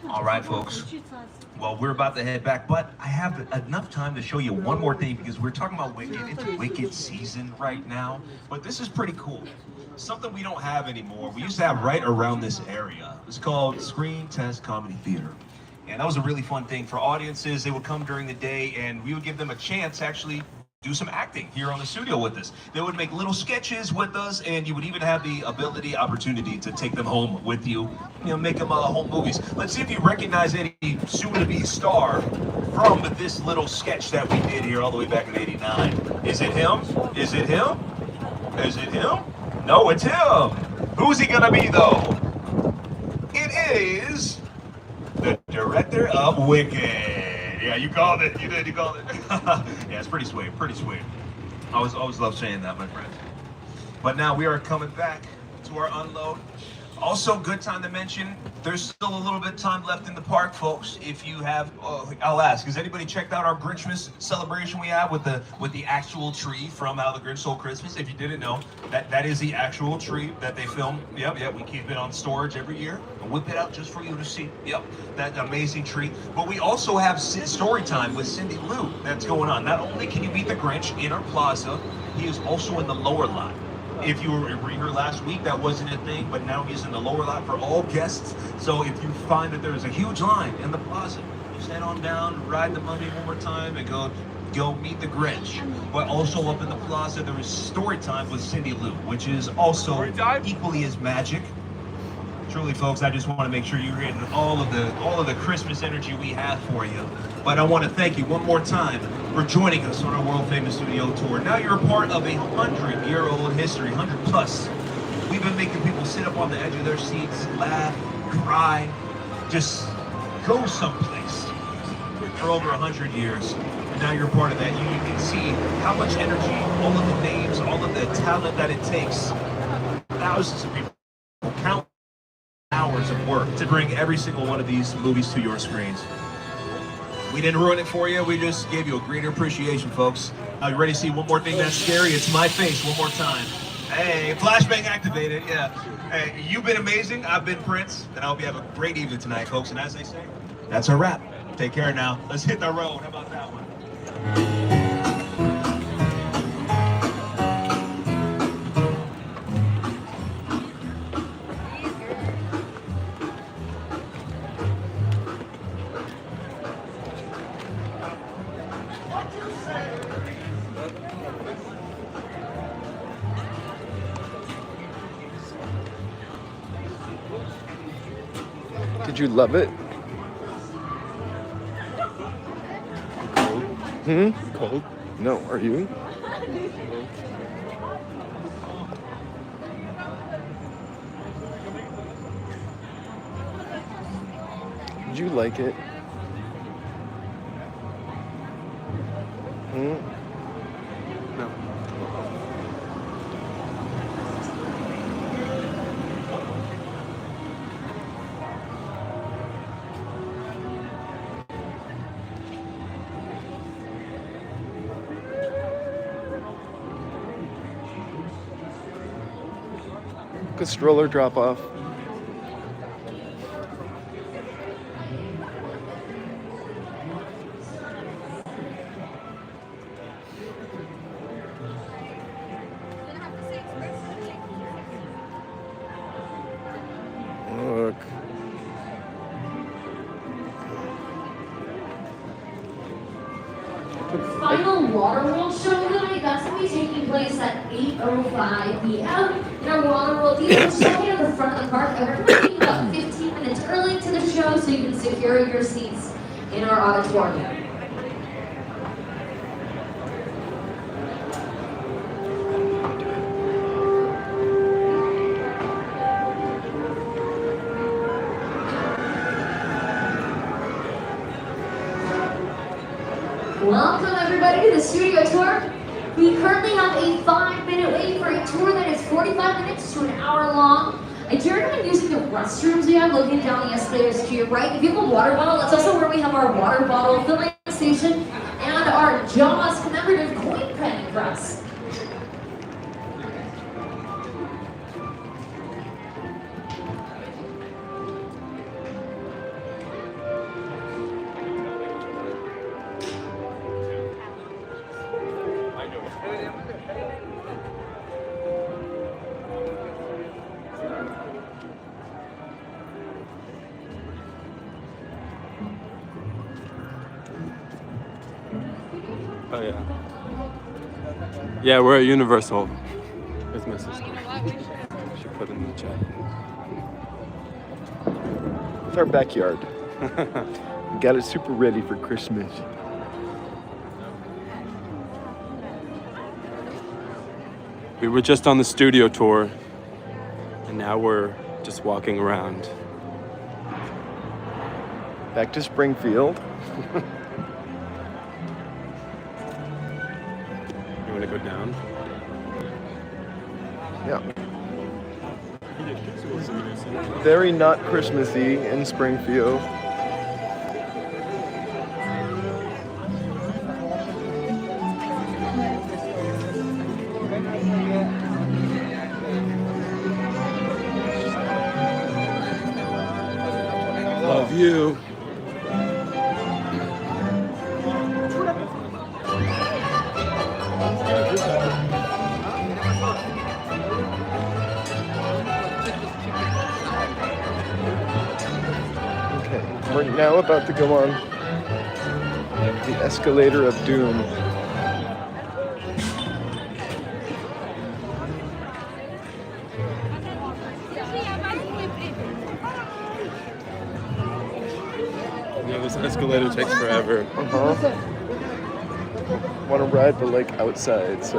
All right, folks. Well, we're about to head back, but I have enough time to show you one more thing, because we're talking about Wicked. It's Wicked season right now, but this is pretty cool. Something we don't have anymore. We used to have right around this area. It's called Screen Test Comedy Theater. And that was a really fun thing for audiences. They would come during the day, and we would give them a chance to actually do some acting here on the studio with us. They would make little sketches with us, and you would even have the opportunity to take them home with you, make them home movies. Let's see if you recognize any soon-to-be star from this little sketch that we did here all the way back in '89. Is it him? Is it him? Is it him? No, it's him. Who's he gonna be, though? It is the director of Wicked. Yeah, you called it. You did. You called it. Yeah, it's pretty sweet. Pretty sweet. I always love saying that, my friend. But now we are coming back to our unload. Also, good time to mention, there's still a little bit of time left in the park, folks. If you have, I'll ask, has anybody checked out our Grinchmas celebration we have with the actual tree from How the Grinch Stole Christmas? If you didn't know, that is the actual tree that they filmed. Yep, we keep it on storage every year and whip it out just for you to see. Yep, that amazing tree. But we also have story time with Cindy Lou that's going on. Not only can you meet the Grinch in our plaza, he is also in the lower lot. If you were here last week, that wasn't a thing, but now he's in the lower lot for all guests. So if you find that there's a huge line in the plaza, just head on down, ride the Monday one more time, and go meet the Grinch. But also up in the plaza, there is story time with Cindy Lou, which is also equally as magic. Truly, folks, I just want to make sure you're getting all of the Christmas energy we have for you. But I want to thank you one more time for joining us on our world famous studio tour. Now you're a part of a 100-year-old history, 100 plus. We've been making people sit up on the edge of their seats, laugh, cry, just go someplace for over 100 years. And now you're a part of that. You can see how much energy, all of the names, all of the talent that it takes. Thousands of people, countless hours of work to bring every single one of these movies to your screens. We didn't ruin it for you, we just gave you a greater appreciation, folks. Are you ready to see one more thing that's scary? It's my face one more time. Hey, flashbang activated, yeah. Hey, you've been amazing, I've been Prince, and I hope you have a great evening tonight, folks. And as they say, that's a wrap. Take care now. Let's hit the road. How about that one? Did you love it? Cold? No, are you? Did you like it? No. A stroller drop off. Look. Final Waterworld show tonight, that's going to be taking place at 8:05 p.m. in our Waterworld theater, which is located at the front of the park. I recommend being about 15 minutes early to the show so you can secure your seats in our auditorium. Welcome everybody to the studio tour. We currently have a 5-minute wait for a tour that is 45 minutes to an hour long. If you're going to be using the restrooms we have located down the escalators to your right, if you have a water bottle, that's also where we have our water bottle filling station and our Jaws commemorative coin penny press. Oh yeah. Yeah, we're at Universal. Where's my sister? She put in the chat. It's our backyard. We got it super ready for Christmas. We were just on the studio tour, and now we're just walking around. Back to Springfield. You want to go down? Yeah. Very not Christmassy in Springfield. Love you. We're now about to go on the escalator of doom. Yeah, this escalator takes forever. Want to ride, but like outside, so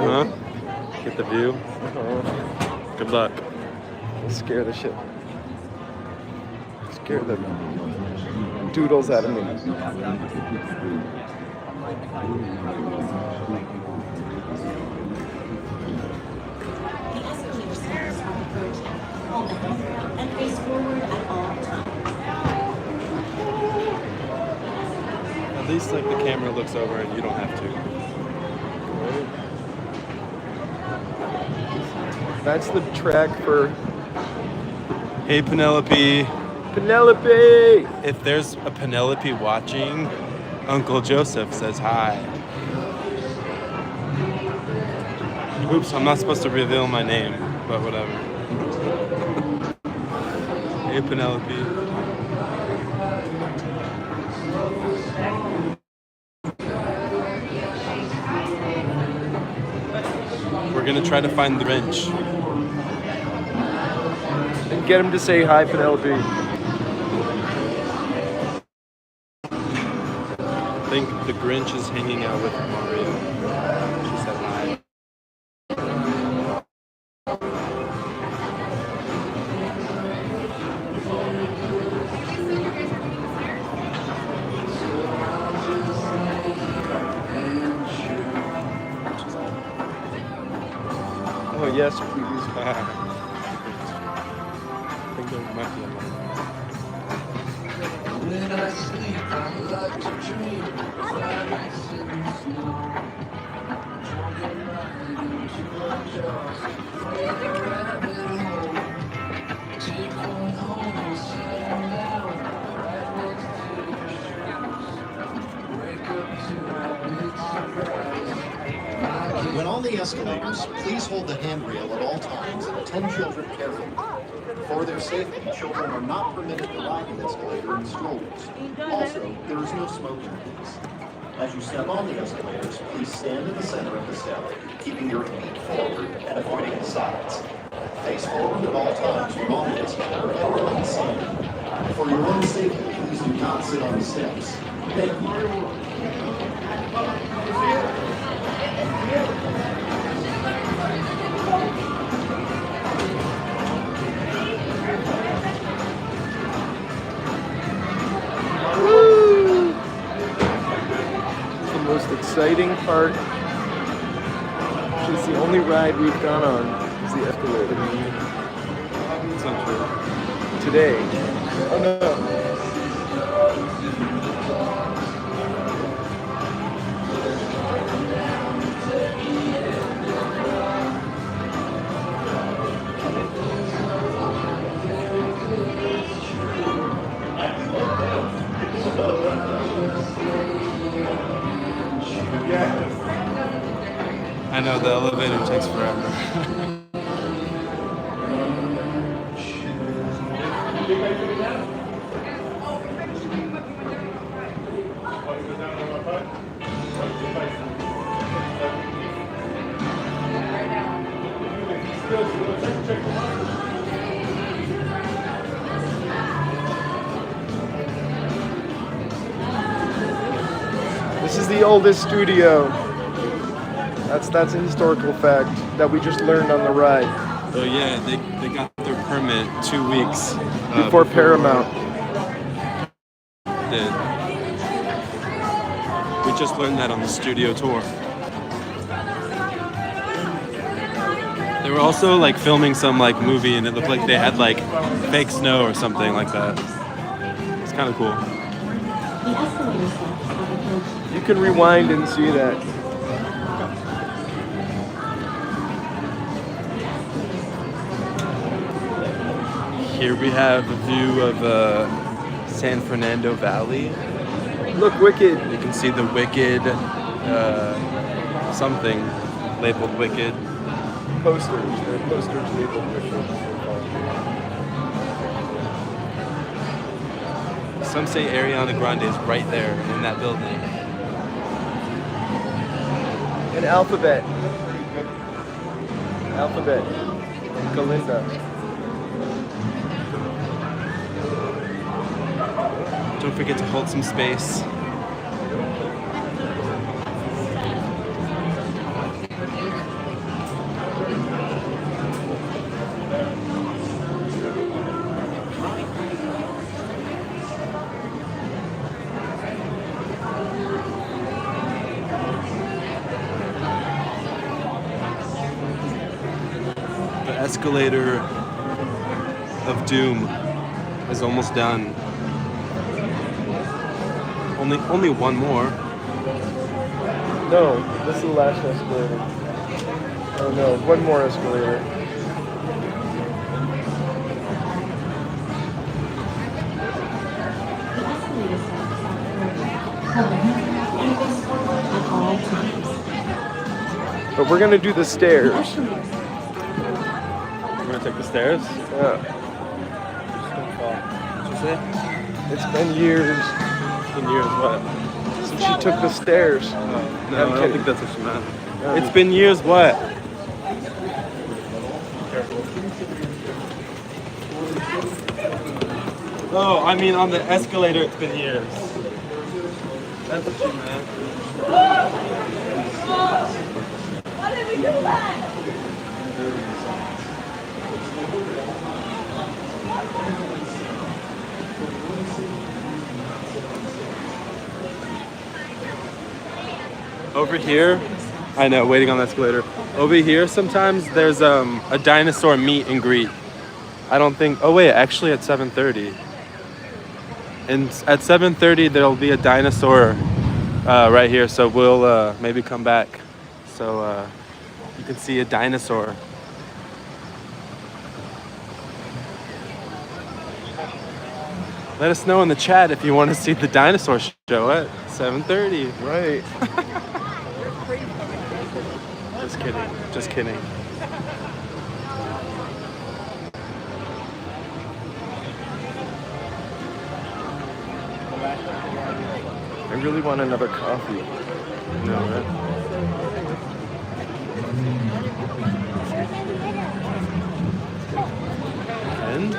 get the view. Good luck. Scare the shit. Scare the doodles out of me. And face forward at all times. At least like the camera looks over and you don't have to. That's the track for Hey Penelope. Penelope! If there's a Penelope watching, Uncle Joseph says hi. Oops, I'm not supposed to reveal my name, but whatever. Hey Penelope. We're gonna try to find the Grinch. And get him to say hi, Penelope. I think the Grinch is hanging out with Mario. She said hi. Oh yes, please. I think there might be a line. When I sleep, I like to dream of rabbits in the snow. Jumping right into my jaws, find a rabbit hole. Take one home and set them down right next to your shoes. Wake up to a big surprise. When on the escalators, please hold the handrail at all times and attend children carefully. For their safety, children are not permitted to ride the escalator in strollers. Also, there is no smoking rules. As you step on the escalators, please stand in the center of the step, keeping your feet forward and avoiding the sides. Face forward at all times when on the escalator and remain standing. For your own safety, please do not sit on the steps. Thank you. The most exciting part, which is the only ride we've gone on, is the escalator. It's not true. Today. Oh no. I know the elevator takes forever. This is the oldest studio. That's a historical fact that we just learned on the ride. Oh yeah, they got their permit 2 weeks before Paramount did. We just learned that on the studio tour. They were also like filming some like movie, and it looked like they had like fake snow or something like that. It's kind of cool. You can rewind and see that. Here we have a view of San Fernando Valley. Look, Wicked. You can see the Wicked something labeled Wicked. Posters. There are posters labeled Wicked. Some say Ariana Grande is right there in that building. An Alphabet. Galinda. Don't forget to hold some space. The escalator of doom is almost done. Only one more. No, this is the last escalator. Oh no, one more escalator. But we're gonna do the stairs. We're gonna take the stairs? Yeah. What'd you say? It's been years. In years what? Since she took the stairs. Oh, no, I don't think that's what she meant. It's been years what? Careful. Oh, I mean on the escalator it's been years. That's what you meant. Why did we do that? Over here, I know, waiting on the escalator. Over here, sometimes there's a dinosaur meet and greet. I don't think. Oh wait, actually at 7:30. And at 7:30 there'll be a dinosaur right here. So we'll maybe come back so you can see a dinosaur. Let us know in the chat if you want to see the dinosaur show at 7:30. Right. Just kidding. Just kidding. I really want another coffee. No, right? And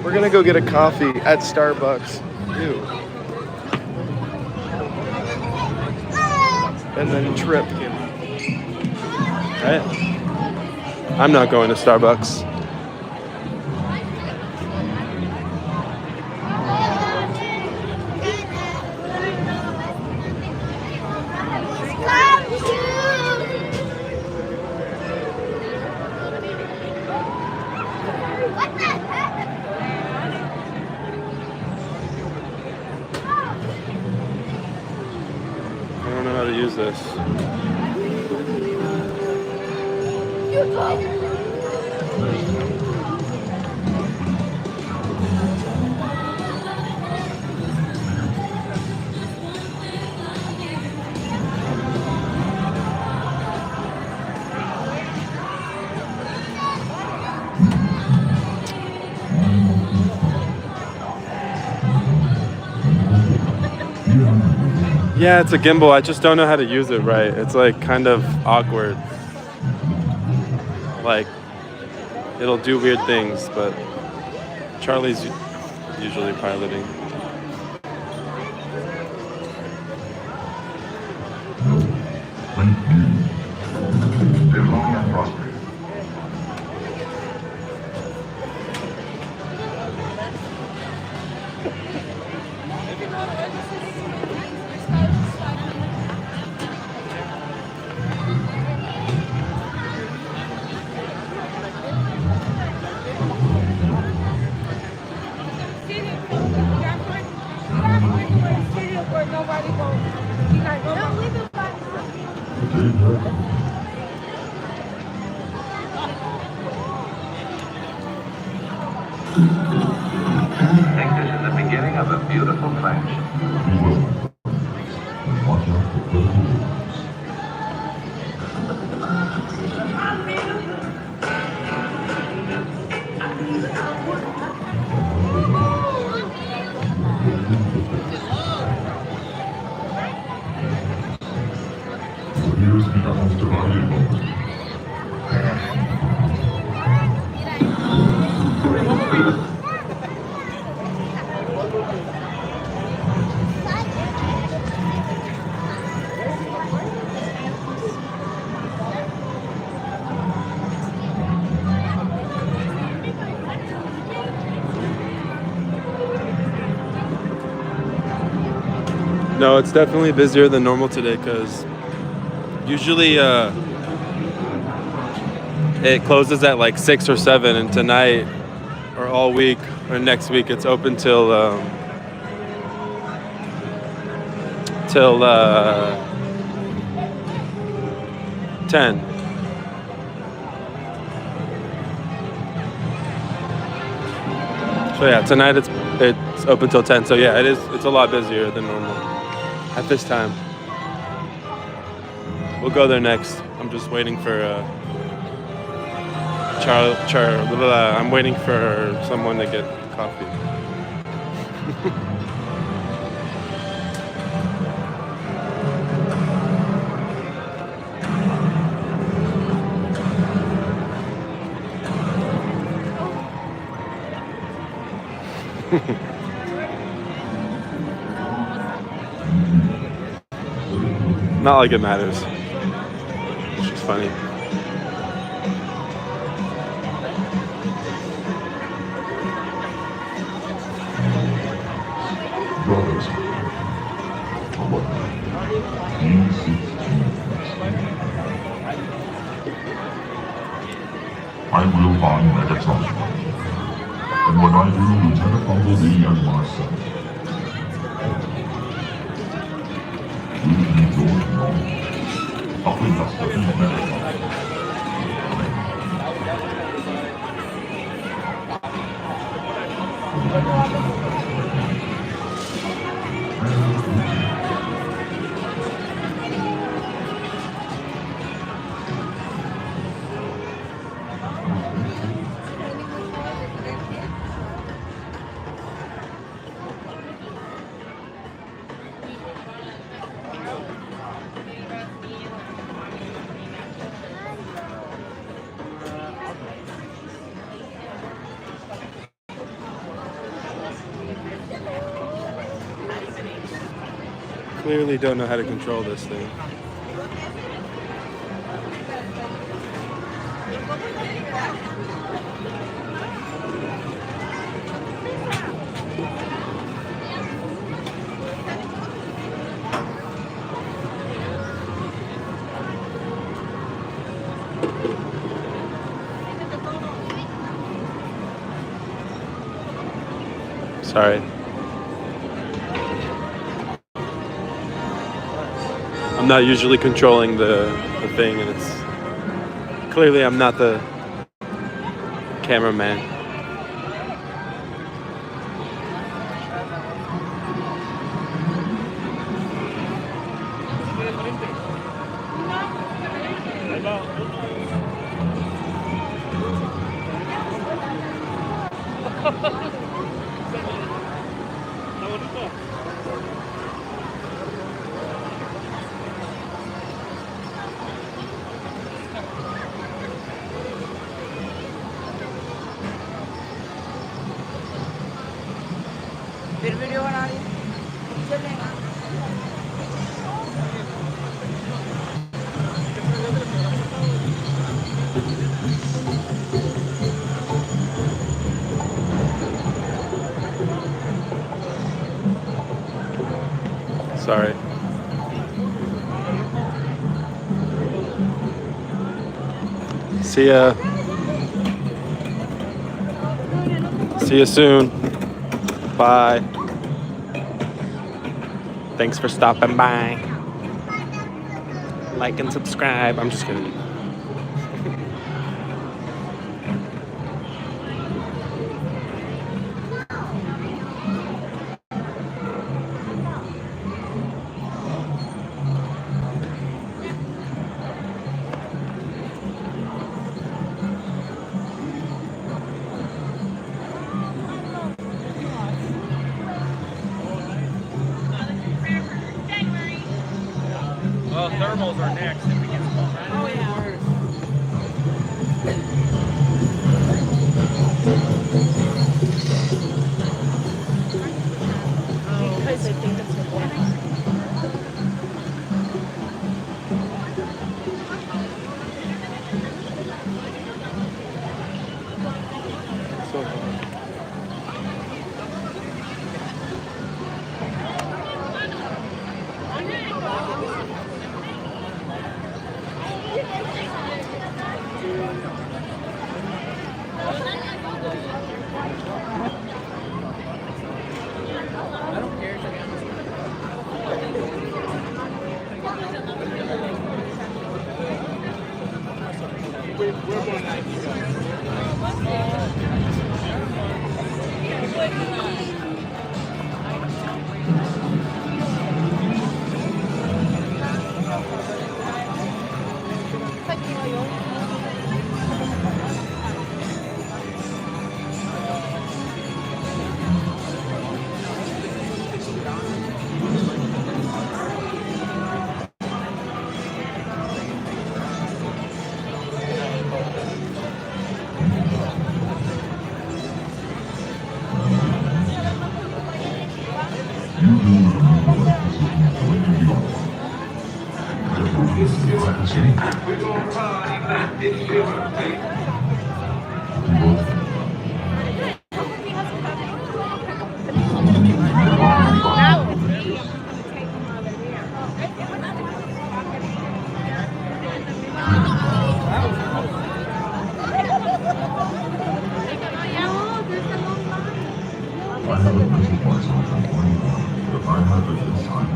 we're gonna go get a coffee at Starbucks. Ew. And then trip. Right? I'm not going to Starbucks. I don't know how to use this. Yeah, it's a gimbal. I just don't know how to use it right. It's like kind of awkward. Like, it'll do weird things, but Charlie's usually piloting. Live long and prosper. I think this is the beginning of a beautiful friendship. Watch out for critical Here's the almost divided moment. No, it's definitely busier than normal today because usually it closes at like 6 or 7, and tonight or all week or next week it's open till 10. So yeah, tonight it's open till 10. So yeah, it's a lot busier than normal at this time. We'll go there next. I'm just waiting for I'm waiting for someone to get coffee. Not like it matters. It's just funny. Brothers, what? I will find Megatron. And when I do, Lieutenant Bumblebee and myself will be your knowledge of the destiny of Megatron. Clearly don't know how to control this thing. Sorry. I'm not usually controlling the thing, and it's clearly I'm not the cameraman. फिर video बना रही चलेगा Sorry. See ya. See you soon. Bye. Thanks for stopping by. Like and subscribe. I'm just kidding. Well, thermals are next if we get some. Oh, yeah. because I think that's what second city. I haven't measured myself in 20 years, but I have at this time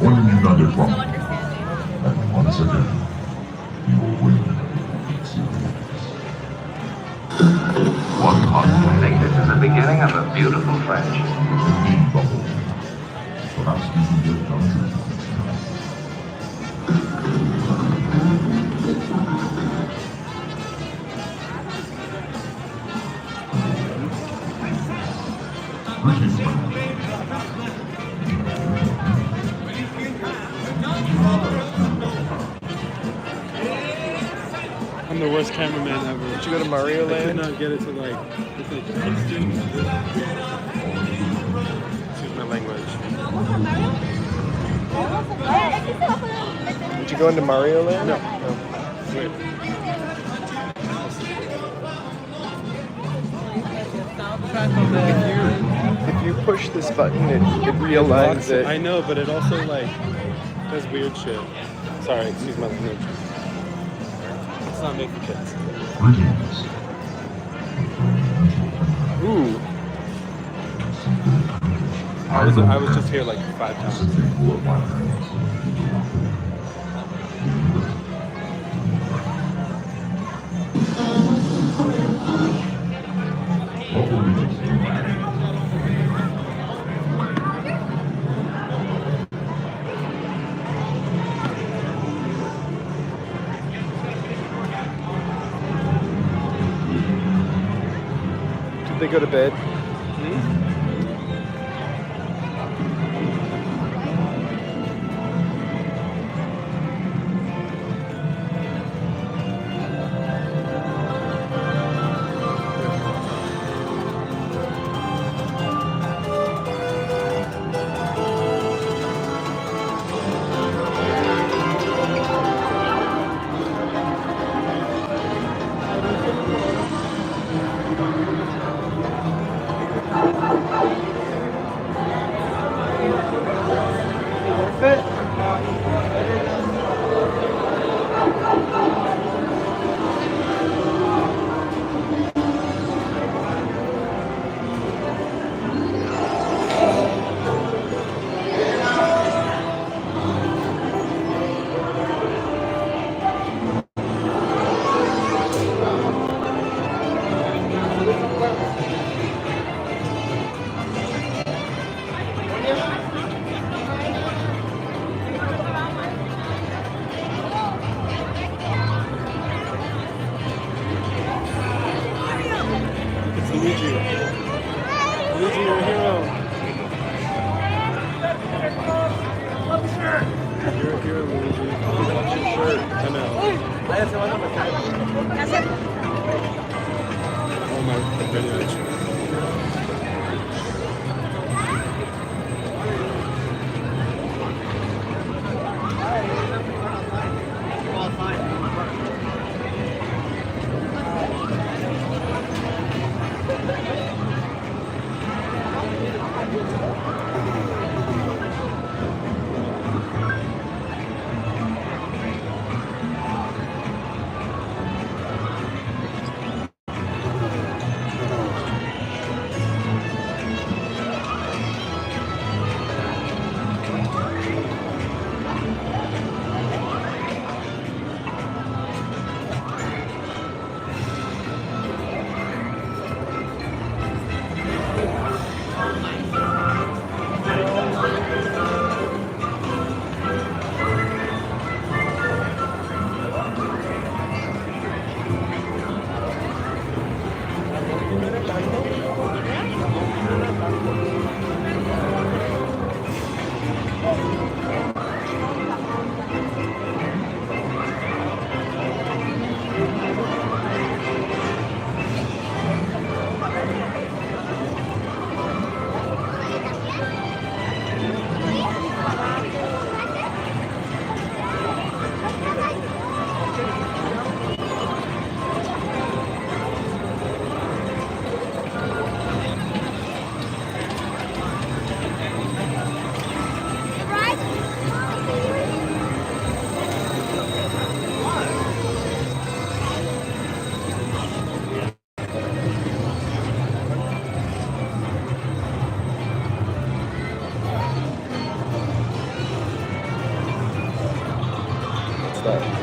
When you got it wrong, and once again, you will win. I think this is the beginning of a beautiful friendship. Indeed, Bubble. Perhaps we can get done. I'm the worst cameraman ever. Did you go to Mario Land? I could not get it to like, it's like excuse my language. Did you go into Mario Land? No. Wait. If you push this button, it realigns it. I know, but it also like does weird shit. Sorry, excuse my language. Let's not make the kids. Ooh. I was just here like 5 times. Did they go to bed? stuff.